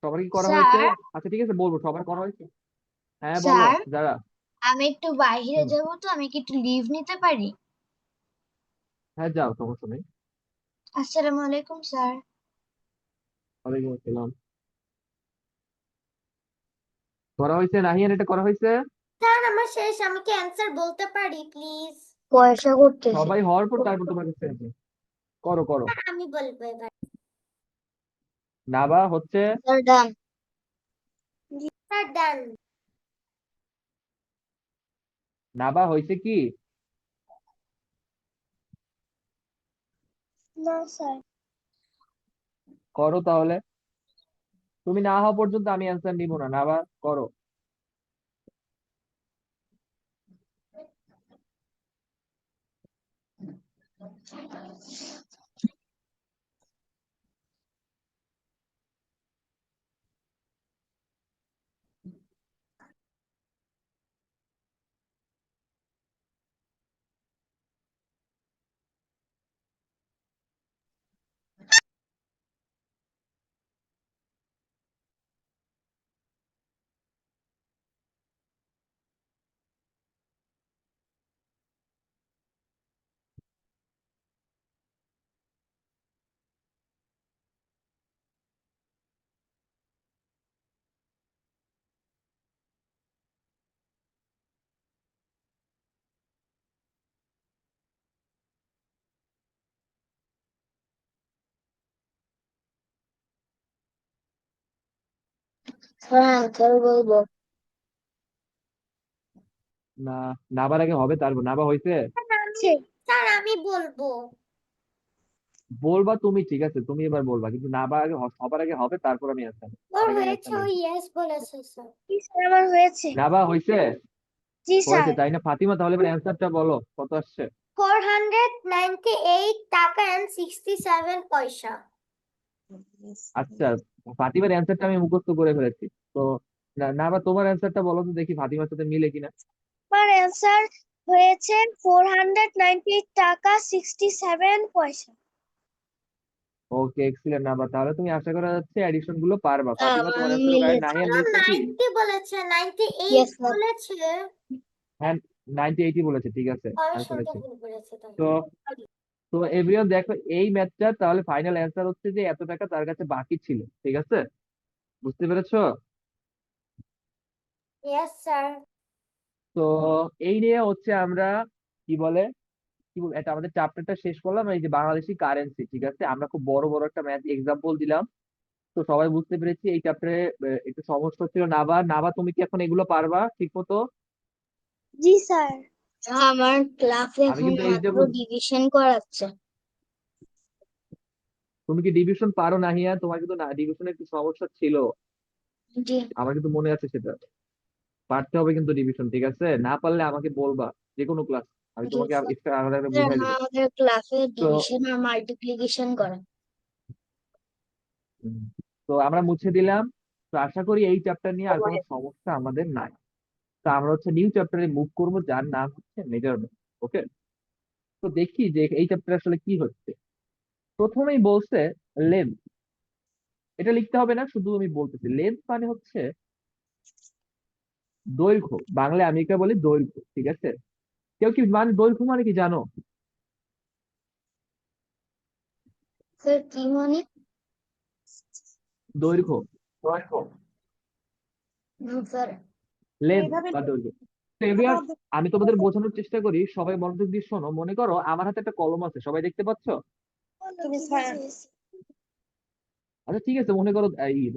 সবার কি করা হয়েছে? স্যার আচ্ছা ঠিক আছে, বলবো সবার করা হয়েছে। হ্যাঁ বলো স্যার যারা। আমি একটু বাইরে হুম, যাব, তো আমি কি একটু লিভ নিতে পারি? হ্যাঁ যাও, সমস্যা নেই। আসসালামু আলাইকুম স্যার। ওয়ালাইকুম আসসালাম। করা হয়েছে নাহিয়ান, এটা করা হয়েছে? স্যার আমার শেষ, আমি কি অ্যান্সার বলতে পারি প্লিজ? পয়সা করতেছে। সবাই হওয়ার পর তারপর তোমার কাছে আছে। করো করো। স্যার আমি বলবো এবার। নাবা হচ্ছে। স্যার ডান। স্যার ডান। নাবা হয়েছে কি? না স্যার। করো তাহলে। তুমি না হওয়া পর্যন্ত আমি অ্যান্সার নিব না, নাবা করো। হ্যাঁ তোর বলবো। না, নাবার আগে হবে, তারপর নাবা হয়েছে। স্যার আমি বলবো। বলবা তুমি, ঠিক আছে তুমি এবার বলবা, কিন্তু নাবা আগে সবার আগে হবে, তারপর আমি অ্যান্সার। ওর তার আগে আমি হয়েছে, অ্যান্সার ও নেই। ইয়েস বলেছে স্যার। জি স্যার আমার হয়েছে। নাবা হয়েছে? জি হয়েছে স্যার। তাই না? ফাতিমা, তাহলে এবার অ্যান্সারটা বলো, কত আসছে? 498 টাকা and 67 পয়সা। আচ্ছা, ফাতিমার অ্যান্সারটা আমি মুখস্থ করে ফেলেছি। তো নাবা তোমার অ্যান্সারটা বলো তো দেখি ফাতিমার সাথে মিলে কিনা। আমার অ্যান্সার হয়েছে 498 টাকা 67 পয়সা। ওকে, এক্সিলেন্ট নাবা, তাহলে তুমি আশা করা যাচ্ছে এডিশন গুলো পারবা। ফাতিমা তোমার আমি অ্যান্সার রাইট, মিলিয়েছি। নাহিয়ান ও মিলছে কি? 90 বলেছে, 98 ইয়েস স্যার। বলেছে। হ্যাঁ, 98 বলেছে, ঠিক আছে, আমি আমি শুনতে শুনেছি। ভুল করেছি তাহলে। তো তো এভরিওয়ান দেখো, এই ম্যাথটা তাহলে ফাইনাল অ্যান্সার হচ্ছে যে এত টাকা তার কাছে বাকি ছিল, ঠিক আছে? বুঝতে পেরেছো? Yes sir. তো এই নিয়ে হচ্ছে আমরা কি বলে এটা আমাদের চ্যাপ্টারটা শেষ করলাম, এই যে বাংলাদেশি কারেন্সি, ঠিক আছে? আমরা খুব বড় বড় একটা ম্যাথ এক্সাম্পল দিলাম। তো সবাই বুঝতে পেরেছি এই চ্যাপ্টারে একটু সমস্যা ছিল। নাবা, নাবা তুমি কি এখন এগুলো পারবা ঠিক মতো? জি স্যার। আমার ক্লাসে আমি এখন কিন্তু এই যে মাত্র ডিভিশন করাচ্ছে। তুমি কি ডিভিশন পারো নাহিয়া? তোমার কিন্তু না ডিভিশনে একটু সমস্যা ছিল, জি আমার কিন্তু মনে আছে সেটা। পারতে হবে কিন্তু ডিভিশন, ঠিক আছে? না পারলে আমাকে বলবা, যে কোনো ক্লাস, আমি জি তোমাকে স্যার। এক্সট্রা আলাদা করে স্যার বুঝাই দেবো। আমাদের ক্লাসে তো ডিভিশন আর মাল্টিপ্লিকেশন করে। উম, তো আমরা মুছে দিলাম। তো আশা করি এই চ্যাপ্টার নিয়ে আর কোনো সমস্যা আমাদের নাই। তো আমরা হচ্ছে নিউ চ্যাপ্টারে মুভ করবো, যার নাম হচ্ছে মেজারমেন্ট। ওকে, তো দেখি যে এই চ্যাপ্টার আসলে কি হচ্ছে। প্রথমেই বলছে লেন্থ। এটা লিখতে হবে না, শুধু আমি বলতেছি লেন্থ মানে হচ্ছে দৈর্ঘ্য। বাংলায় আমি এটা বলি দৈর্ঘ্য, ঠিক আছে? কেউ কি মানে দৈর্ঘ্য মানে কি জানো? স্যার কি মানে? দৈর্ঘ্য, দৈর্ঘ্য, স্যার লেন্থ এইভাবে বা দৈর্ঘ্য। তো এবার আমি তোমাদের বোঝানোর চেষ্টা করি, সবাই মনোযোগ দিয়ে শোনো। মনে করো আমার হাতে একটা কলম আছে, সবাই দেখতে পাচ্ছ? তুমি স্যার। আচ্ছা ঠিক আছে, মনে করো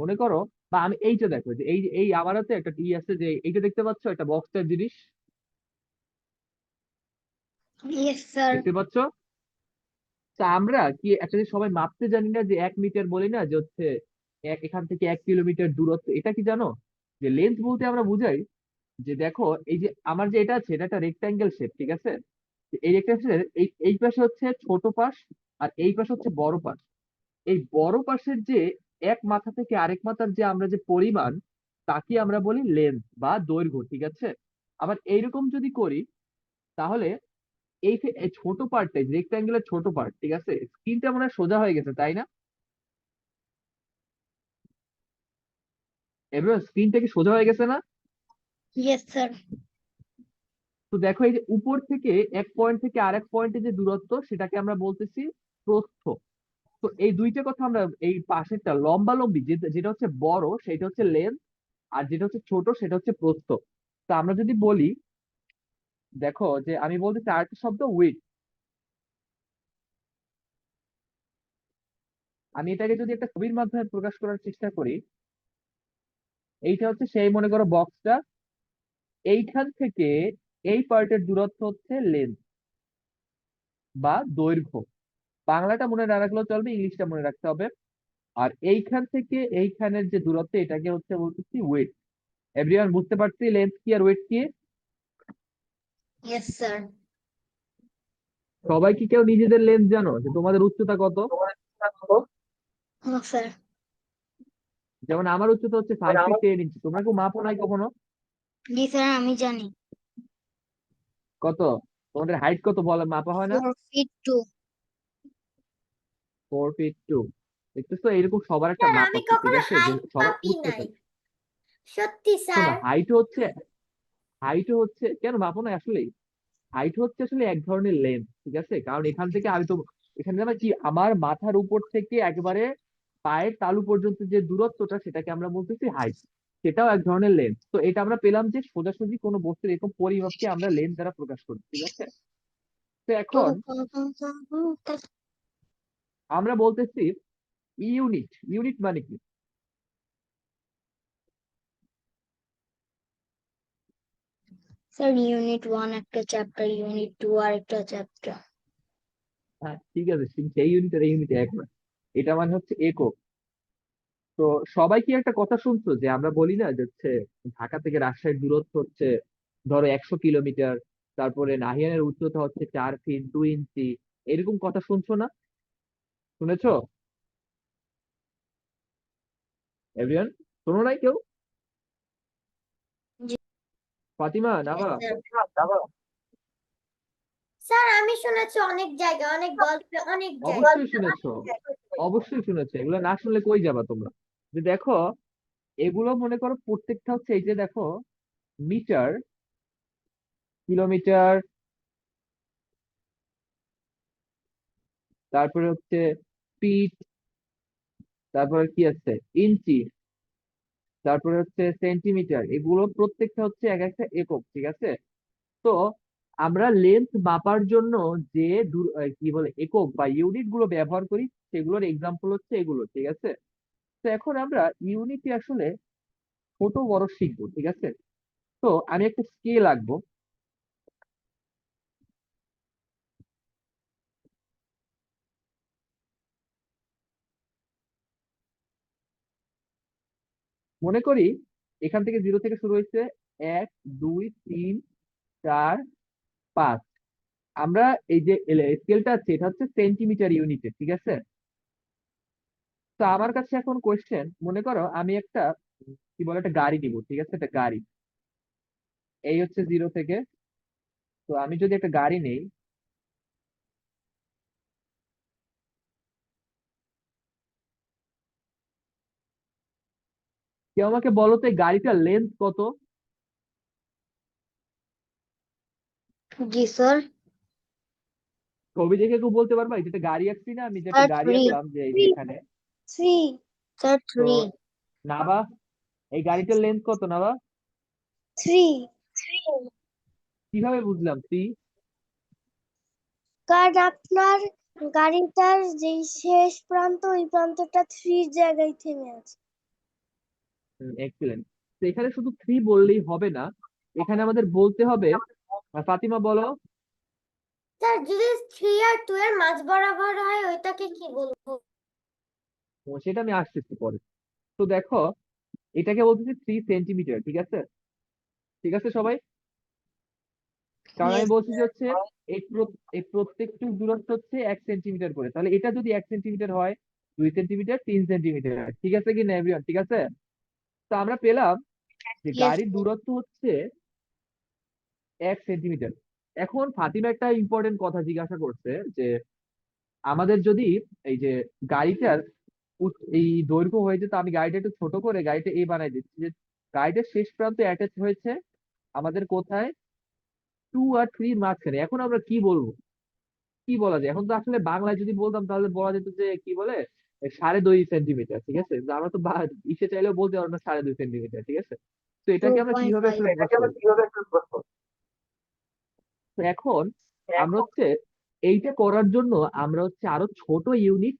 মনে করো, বা আমি এইটা দেখো, যে এই আমার হাতে একটা টি আছে, যে এইটা দেখতে পাচ্ছ, একটা বক্স টাইপ জিনিস ইয়েস স্যার। দেখতে পাচ্ছ? তা আমরা কি একটা যে সবাই মাপতে জানি না, যে 1 মিটার বলি না, যে হচ্ছে এখান থেকে 1 কিলোমিটার দূরত্ব, এটা কি জানো? যে লেন্থ বলতে আমরা বুঝাই যে দেখো, এই যে আমার যে এটা আছে, এটা একটা রেক্টাঙ্গেল শেপ, ঠিক আছে? এই রেক্টাঙ্গেল এই এই পাশে হচ্ছে ছোট পাশ, আর এই পাশে হচ্ছে বড় পাশ। এই বড় পাশের যে এক মাথা থেকে আরেক মাথার যে আমরা যে পরিমাণ, তাকে আমরা বলি লেন্থ বা দৈর্ঘ্য, ঠিক আছে? আবার এইরকম যদি করি, তাহলে এই ছোট পার্টটাই রেক্টাঙ্গেলের ছোট পার্ট, ঠিক আছে? স্ক্রিনটা মনে হয় সোজা হয়ে গেছে, তাই না? এবার স্ক্রিনটা কি সোজা হয়ে গেছে না? Yes sir. তো দেখো, এই যে উপর থেকে এক পয়েন্ট থেকে আরেক পয়েন্টে যে দূরত্ব, সেটাকে আমরা বলতেছি প্রস্থ। তো এই দুইটা কথা আমরা, এই পাশেরটা লম্বা লম্বি যেটা হচ্ছে বড়, সেটা হচ্ছে লেন্থ, আর যেটা হচ্ছে ছোট সেটা হচ্ছে প্রস্থ। তো আমরা যদি বলি, দেখো যে আমি বলতেছি আরেকটা শব্দ উইডথ। আমি এটাকে যদি একটা ছবির মাধ্যমে প্রকাশ করার চেষ্টা করি, এইটা হচ্ছে সেই, মনে করো বক্সটা, এইখান থেকে এই পার্টের দূরত্ব হচ্ছে লেন্থ বা দৈর্ঘ্য। বাংলাটা মনে না রাখলেও চলবে, ইংলিশটা মনে রাখতে হবে। আর এইখান থেকে এইখানের যে দূরত্ব, এটাকে হচ্ছে বলতেছি ওয়েট। এভরিওয়ান বুঝতে পারছি লেন্থ কি আর ওয়েট কি? Yes sir. সবাই কি কেউ নিজেদের লেন্থ জানো, যে তোমাদের উচ্চতা কত? হ্যাঁ স্যার। যেমন আমার উচ্চতা হচ্ছে 5 ফিট 10 ইঞ্চি, তোমরা কেউ মাপো নাই কখনো? জি স্যার আমি জানি। কত? তোমাদের হাইট কত বলে, মাপা হয় না? 4 feet 2। 4 ফিট 2। দেখতেছো, এরকম সবার একটা স্যার মাপ আমি আছে, ঠিক কখনো আছে? যে হাইট সবার মাপি নাই, উচ্চতা। সত্যি শোনো, স্যার। হাইট হচ্ছে কেন মাপো না আসলে? হাইট হচ্ছে আসলে এক ধরনের লেন্থ, ঠিক আছে? কারণ এখান থেকে আমি তো, এখানে আমরা কি, আমার মাথার উপর থেকে একেবারে পায়ের তালু পর্যন্ত যে দূরত্বটা, সেটাকে আমরা বলতেছি হাইট। সেটাও এক ধরনের লেন্থ। তো এটা আমরা পেলাম যে সোজাসুজি কোনো বস্তুর এরকম পরিমাপকে আমরা লেন্থ দ্বারা প্রকাশ করি, ঠিক আছে? তো এখন আমরা বলতেছি ইউনিট। ইউনিট মানে কি? স্যার ইউনিট 1 একটা চ্যাপ্টার, ইউনিট 2 আর একটা চ্যাপ্টার। হ্যাঁ ঠিক আছে, সেই ইউনিটের এই ইউনিটে এক না, এটা মানে হচ্ছে একক। তো সবাই কি একটা কথা শুনছো যে আমরা বলি না যে হচ্ছে ঢাকা থেকে রাজশাহীর দূরত্ব হচ্ছে ধরো 100 কিলোমিটার, তারপরে নাহিয়ানের উচ্চতা হচ্ছে 4 ফিট 2 ইঞ্চি, এরকম কথা শুনছো না? শুনেছো এভরিওয়ান? শোনো নাই কেউ? জি ফাতিমা, নাবা? স্যার। স্যার আমি শুনেছি অনেক জায়গায়, অনেক গল্পে, অনেক জায়গায়। অবশ্যই শুনেছো, অবশ্যই শুনেছো, এগুলো না শুনলে কই যাবা তোমরা? যে দেখো, এগুলো মনে করো প্রত্যেকটা হচ্ছে এই যে দেখো, মিটার, কিলোমিটার, তারপরে হচ্ছে ফিট, তারপরে কি আছে, ইঞ্চি, তারপরে হচ্ছে সেন্টিমিটার, এগুলো প্রত্যেকটা হচ্ছে এক একটা একক, ঠিক আছে? তো আমরা লেন্থ মাপার জন্য যে কি বলে একক বা ইউনিট গুলো ব্যবহার করি, সেগুলোর এক্সাম্পল হচ্ছে এগুলো, ঠিক আছে? তো এখন আমরা ইউনিটে আসলে ছোট বড় শিখবো, ঠিক আছে? তো আমি একটা স্কেল আঁকবো। মনে করি এখান থেকে 0 থেকে শুরু হয়েছে, 1 2 3 4 5। আমরা এই যে স্কেলটা আছে এটা হচ্ছে সেন্টিমিটার ইউনিটে, ঠিক আছে? তো আমার কাছে এখন কোয়েশ্চেন, মনে করো আমি একটা কি বলে একটা গাড়ি দিব, ঠিক আছে? একটা গাড়ি, এই হচ্ছে 0 থেকে। তো আমি যদি একটা গাড়ি নেই, কেউ আমাকে বলো তো এই গাড়িটার লেন্থ কত? জি স্যার। ছবি দেখে কেউ বলতে পারবা? এই যেটা গাড়ি আঁকছি না আমি, যে একটা স্যার গাড়ি 3। আঁকলাম যে এই যে এখানে। 3 স্যার তো 3। নাবা, এই গাড়িটার লেন্থ কত নাবা? 3 কিভাবে বুঝলাম তুই? কারণ আপনার গাড়িটার যেই শেষ প্রান্ত ওই প্রান্তটা 3 জায়গায় থেমে আছে। এক্সিলেন্ট। তো এখানে শুধু 3 বললেই হবে না, এখানে আমাদের বলতে হবে, ফাতিমা বলো। স্যার যদি 3 আর 2 এর মাঝ বরাবর হয় ওইটাকে কি বলবো? সেটা আমি আসতেছি পরে। তো দেখো, এটাকে বলতেছি 3 সেন্টিমিটার, ঠিক আছে? ঠিক আছে সবাই? কারণ আমি ইয়েস বলছি যে স্যার। হচ্ছে এই প্রত্যেকটি দূরত্ব হচ্ছে 1 সেন্টিমিটার করে, তাহলে এটা যদি 1 সেন্টিমিটার হয়, 2 সেন্টিমিটার, 3 সেন্টিমিটার, ঠিক আছে কি না এভরিওয়ান? ঠিক আছে? তো আমরা পেলাম যে ইয়েস গাড়ির দূরত্ব হচ্ছে 1 সেন্টিমিটার। এখন ফাতিমা একটা ইম্পর্টেন্ট কথা জিজ্ঞাসা করছে যে আমাদের যদি এই যে গাড়িটার এই দৈর্ঘ্য হয়ে যেত, আমি গাড়িটা একটু ছোট করে গাড়িটা এই বানাই দিচ্ছি, যে গাড়িটার শেষ প্রান্ত অ্যাটাচ হয়েছে আমাদের কোথায়, 2 আর 3 মাঝখানে। এখন আমরা কি বলবো, কি বলা যায়? এখন তো আসলে বাংলায় যদি বলতাম তাহলে বলা যেত যে কি বলে 2.5 সেন্টিমিটার, ঠিক আছে? তো আমরা তো ইসে চাইলেও বলতে পারবো না 2.5 সেন্টিমিটার, ঠিক আছে? তো টু এটাকে আমরা পয়েন্ট কিভাবে ফাইভ আসলে প্রকাশ করবো? তো এখন আমরা হচ্ছে এইটা করার জন্য আমরা হচ্ছে আরো ছোট ইউনিট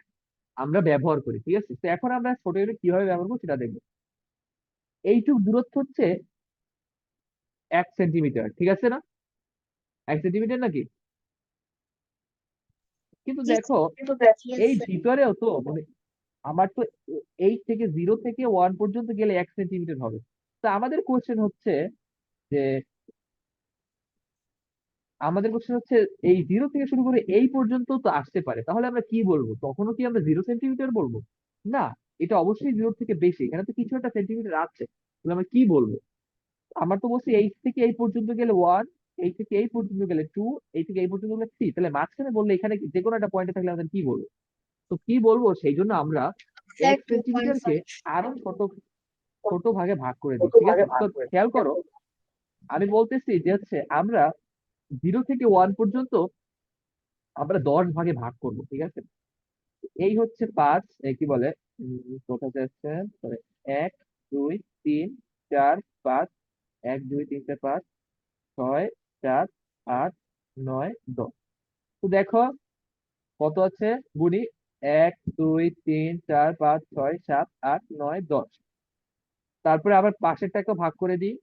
আমরা ব্যবহার করি, ঠিক আছে? তো এখন আমরা ছোট ইউনিট কিভাবে ব্যবহার করবো সেটা দেখবো। এইটুক দূরত্ব হচ্ছে 1 সেন্টিমিটার, ঠিক আছে না? 1 সেন্টিমিটার নাকি? কিন্তু দেখো, ইয়েস এই স্যার। ভিতরেও তো মানে আমার তো 0 থেকে 1 পর্যন্ত গেলে 1 সেন্টিমিটার হবে। তো যে আমাদের কোশ্চেন হচ্ছে এই 0 থেকে শুরু করে এই পর্যন্ত তো আসতে পারে, তাহলে আমরা কি বলবো? তখনও কি আমরা 0 সেন্টিমিটার বলবো? না, এটা অবশ্যই 0 থেকে বেশি, এখানে তো কিছু একটা সেন্টিমিটার আছে, তাহলে আমরা কি বলবো? আমার তো বলছি এই থেকে এই পর্যন্ত গেলে 1, এই থেকে এই পর্যন্ত গেলে 2, এই থেকে এই পর্যন্ত গেলে 3, তাহলে মাঝখানে বললে এখানে যে কোনো একটা পয়েন্টে থাকলে আমাদের কি বলবো? তো কি বলবো, সেই জন্য আমরা স্যার এক 2.5। সেন্টিমিটারকে আরো ছোট ছোট ভাগে ভাগ করে দিই, ঠিক আছে? তো খেয়াল করো, আমি বলতেছি যে হচ্ছে আমরা 0 থেকে 1 পর্যন্ত আমরা 10 ভাগে ভাগ করব, ঠিক আছে? এই হচ্ছে 5, কি বলে, কোথায় যাচ্ছে, sorry, 1 2 3 4 5, 1 2 3 4 5 6 7 8 9 10। তো দেখো কত আছে, গুণি, 1 2 3 4 5 6 7 8 9 10। তারপরে আবার পাশেরটাকে ভাগ করে দিই,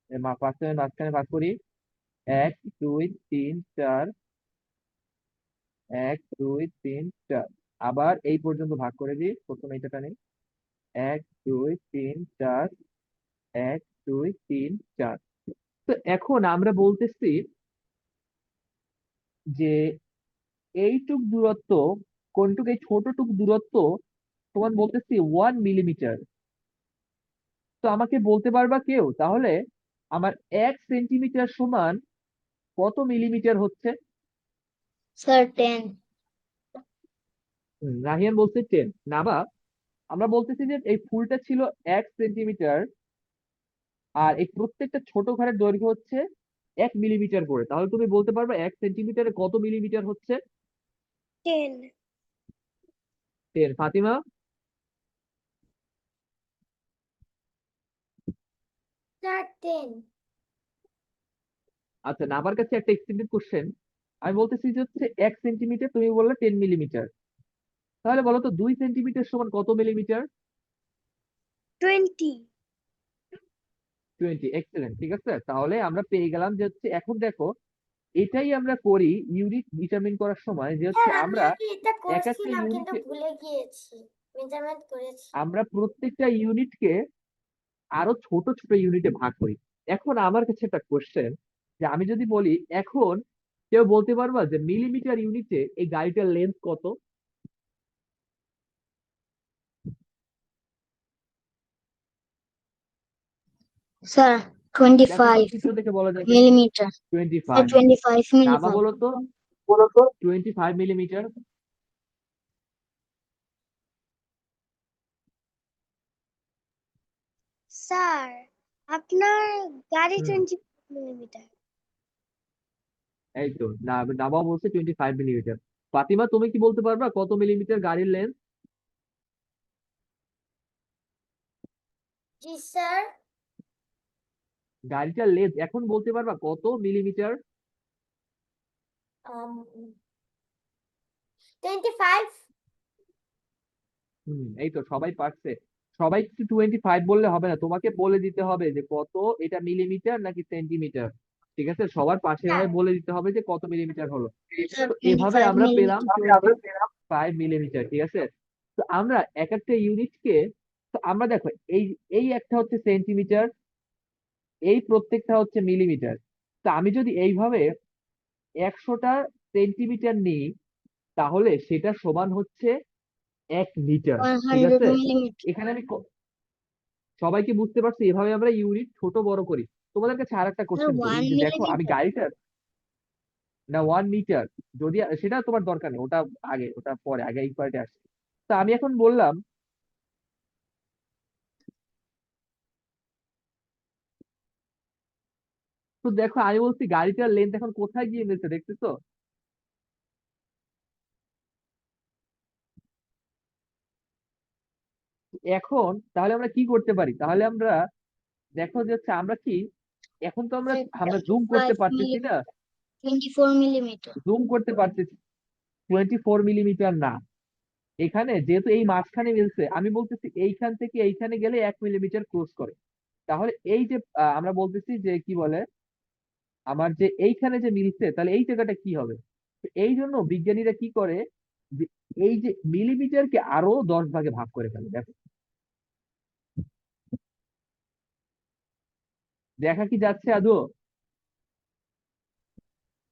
পাঁচটা মাঝখানে ভাগ করি, 1 2 3 4, 1 2 3 4, আবার এই পর্যন্ত ভাগ করে দিই, প্রথমে এইটা নেই, 1 2 3 4, 1 2 3 4। তো এখন আমরা বলতেছি যে এইটুক দূরত্ব, কোনটুক, এই ছোটটুক দূরত্ব তোমার বলতেছি 1 মিলিমিটার। তো আমাকে বলতে পারবা কেউ তাহলে আমার 1 সেন্টিমিটার সমান কত মিলিমিটার হচ্ছে? স্যার 10। রাহিয়ান বলছে 10। না বা আমরা বলতেছি যে এই ফুলটা ছিল 1 সেন্টিমিটার, আর এই প্রত্যেকটা ছোট ঘরের দৈর্ঘ্য হচ্ছে 1 মিলিমিটার করে, তাহলে তুমি বলতে পারবে 1 সেন্টিমিটারে কত মিলিমিটার হচ্ছে? 10। 10। ফাতিমা? স্যার 10। আচ্ছা, না, আমার কাছে একটা এক্সটেন্ডেড কোশ্চেন। আমি বলতেছি যে হচ্ছে 1 সেন্টিমিটার, তুমি বললে 10 মিলিমিটার, তাহলে বলো তো 2 সেন্টিমিটার সমান কত মিলিমিটার? 20। 20। এক্সেলেন্ট, ঠিক আছে, তাহলে আমরা পেয়ে গেলাম যে হচ্ছে, এখন দেখো এটাই আমরা করি ইউনিট ডিটারমিন করার সময়, যে হচ্ছে স্যার আমি আমরা আগে এটা এক একটা করছিলাম কিন্তু ইউনিটে, ভুলে গিয়েছি। মেজারমেন্ট করেছি। আমরা প্রত্যেকটা ইউনিটকে আরো ছোট ছোট ইউনিটে ভাগ করি। এখন আমার কাছে একটা কোশ্চেন, যে আমি যদি বলি এখন, কেউ বলতে পারবা যে মিলিমিটার ইউনিটে এই গাড়িটার লেন্থ কত? স্যার দেখো তো 25 চিত্র দেখে বলা যায় কিনা। মিলিমিটার। স্যার 25। 25 নাবা মিলিমিটার। বলো তো, 25 মিলিমিটার। স্যার আপনার গাড়ি হুম, 20 মিলিমিটার। এই তো নাবা বলছে 25 মিলিমিটার। ফাতিমা, তুমি কি বলতে পারবা কত মিলিমিটার গাড়ির লেন্থ? জি স্যার। গাড়িটার লেন্থ এখন বলতে পারবা কত মিলিমিটার? 25। এই তো সবাই পারছে। সবাই কিন্তু 25 বললে হবে না, তোমাকে বলে দিতে হবে যে কত, এটা মিলিমিটার নাকি সেন্টিমিটার। ঠিক আছে, সবার পাশে স্যার হয়ে বলে দিতে হবে যে কত মিলিমিটার হলো। স্যার তো এভাবে 25 আমরা পেলাম মিলিমিটার। 25 মিলিমিটার, ঠিক আছে। তো আমরা এক একটা ইউনিটকে, তো আমরা দেখো এই এই একটা হচ্ছে সেন্টিমিটার, এই প্রত্যেকটা হচ্ছে মিলিমিটার। তো আমি যদি এইভাবে 100টা সেন্টিমিটার নিই, তাহলে সেটা সমান হচ্ছে 1 মিটার, ঠিক 100 আছে। মিলিমিটার। এখানে আমি সবাইকে বুঝতে পারছি, এভাবে আমরা ইউনিট ছোট বড় করি। তোমাদের কাছে আর একটা স্যার কোশ্চেন করি, 1 যে দেখো আমি মিলিমিটার। গাড়িটার, না 1 মিটার, যদি সেটা তোমার দরকার নেই, ওটা আগে, ওটা পরে, আগে এই পার্টে আসছে। তো আমি এখন বললাম, তো দেখো আমি বলছি গাড়িটার লেন্থ এখন কোথায় গিয়ে নিচ্ছে, দেখতেছো? এখন তাহলে আমরা কি করতে পারি, তাহলে আমরা দেখো যে হচ্ছে আমরা কি, এখন তো আমরা স্যার আমরা জুম করতে 25 পারতেছি মিলি না, 24 মিলিমিটার। জুম করতে পারতেছি। 24 মিলিমিটার না, এখানে যেহেতু এই মাঝখানে মিলছে, আমি বলতেছি এইখান থেকে এইখানে গেলে 1 মিলিমিটার ক্রস করে। তাহলে এই যে আমরা বলতেছি যে কি বলে, আমার যে এইখানে যে মিলছে, তাহলে এই জায়গাটা কি হবে? তো এই জন্য বিজ্ঞানীরা কি করে, যে এই যে মিলিমিটারকে আরো 10 ভাগে ভাগ করে ফেলে, দেখো, দেখা কি যাচ্ছে আদৌ?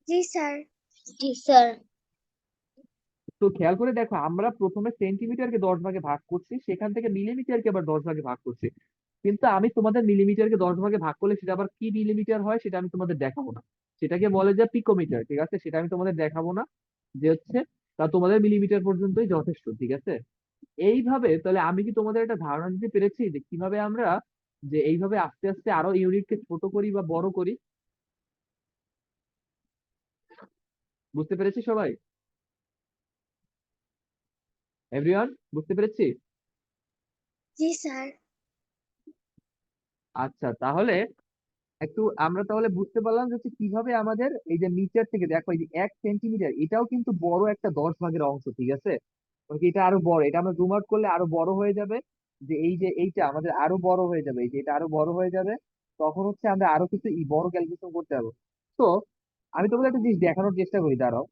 জি স্যার। জি স্যার। তো খেয়াল করে দেখো, আমরা প্রথমে সেন্টিমিটারকে 10 ভাগে ভাগ করছি, সেখান থেকে মিলিমিটারকে আবার 10 ভাগে ভাগ করছি। কিন্তু আমি তোমাদের মিলিমিটারকে 10 ভাগে ভাগ করলে সেটা আবার কি মিলিমিটার হয় সেটা আমি তোমাদের দেখাবো না। সেটাকে বলে যে পিকোমিটার, ঠিক আছে, সেটা আমি তোমাদের দেখাবো না, যে হচ্ছে তা তোমাদের মিলিমিটার পর্যন্তই যথেষ্ট, ঠিক আছে। এইভাবে তাহলে আমি কি তোমাদের একটা ধারণা দিতে পেরেছি যে কিভাবে আমরা, যে এইভাবে আস্তে আস্তে আরো ইউনিটকে ছোট করি বা বড় করি? বুঝতে পেরেছি সবাই? এভরিওয়ান, বুঝতে পেরেছি? জি স্যার। আচ্ছা, তাহলে একটু আমরা তাহলে বুঝতে পারলাম যে হচ্ছে কিভাবে আমাদের এই যে মিটার থেকে, দেখো এই যে 1 সেন্টিমিটার, এটাও কিন্তু বড় একটা 10 ভাগের অংশ, ঠিক আছে। এটা আরো বড়, এটা আমরা জুম আউট করলে আরো বড় হয়ে যাবে, যে এই যে এইটা আমাদের আরো বড় হয়ে যাবে, এই যে এটা আরো বড় হয়ে যাবে। তখন হচ্ছে আমরা আরো কিছু বড় ক্যালকুলেশন করতে পারবো। তো আমি তোমাদের একটা জিনিস দেখানোর চেষ্টা করি, দাঁড়াও।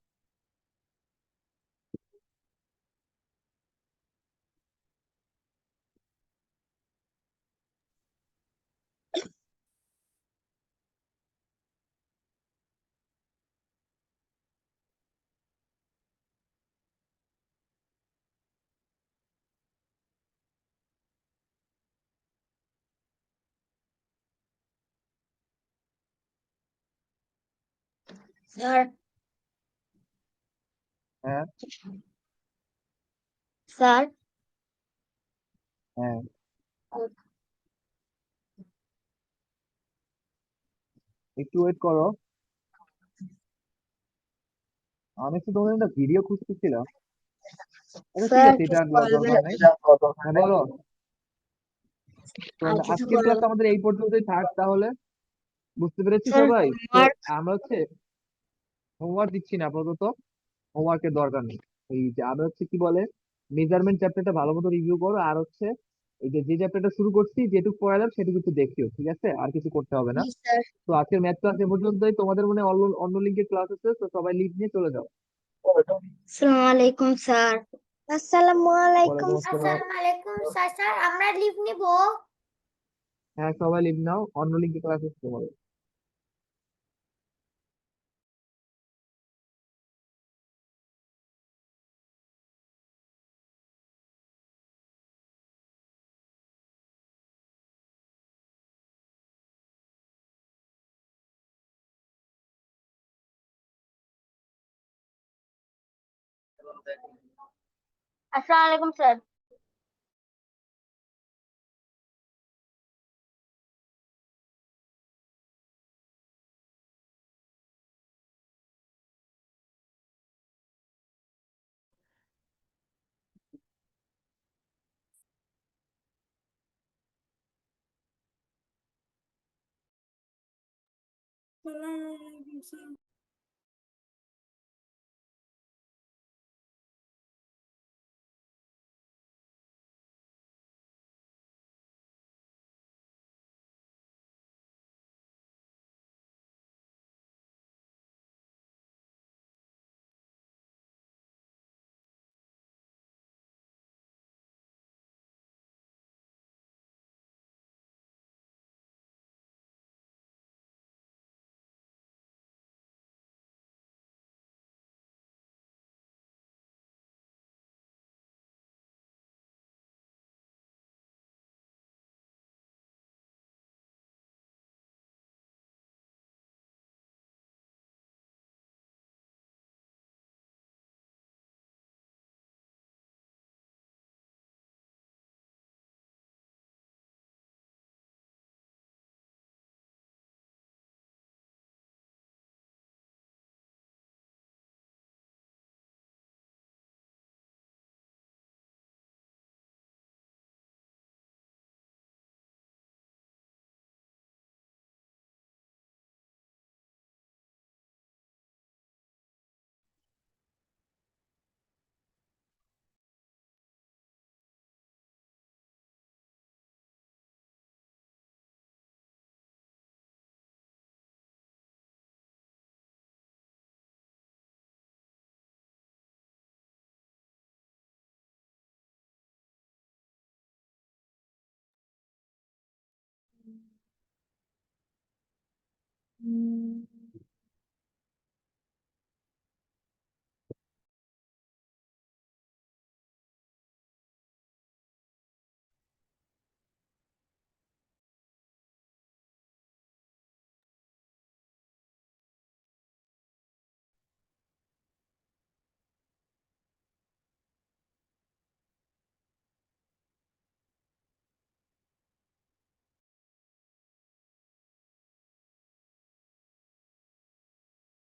স্যার হ্যাঁ, স্যার হ্যাঁ, একটু ওয়েট করো, আমি একটু তোমাদের একটা ভিডিও খুঁজতেছিলাম। আচ্ছা ঠিক স্যার আছে, এটা কিছু আর বলবেন? দরকার নাই। হ্যাঁ বলো। তো আর কিছু আজকের ক্লাস বলবেন? আমাদের এই পর্যন্তই থাক তাহলে। বুঝতে পেরেছি স্যার সবাই তো। হোমওয়ার্ক? আমরা হচ্ছে হোমওয়ার্ক দিচ্ছি না আপাতত, হোমওয়ার্কের দরকার নেই। এই যে আমরা হচ্ছে কি বলে, মেজারমেন্ট চ্যাপ্টারটা ভালো মতো রিভিউ করো, আর হচ্ছে এই যে যে চ্যাপ্টারটা শুরু করছি, যেটুকু পড়ালাম সেটুকু একটু দেখিও, ঠিক আছে? আর কিছু করতে হবে না। জি স্যার। তো আজকের ম্যাথ ক্লাস এ পর্যন্তই। তোমাদের মনে হয় অন্য অন্য লিঙ্কের ক্লাস আছে, তো সবাই লিঙ্ক নিয়ে চলে যাও। আসসালামু আলাইকুম স্যার। আসসালামু আলাইকুম। ওয়ালাইকুম আসসালাম। আসসালামু আলাইকুম স্যার। স্যার আমরা লিভ নিব? হ্যাঁ, সবাই লিঙ্ক নাও, অন্য লিঙ্কে ক্লাস আছে তোমাদের। আসসালামু আলাইকুম স্যার। আসসালামু আলাইকুম স্যার।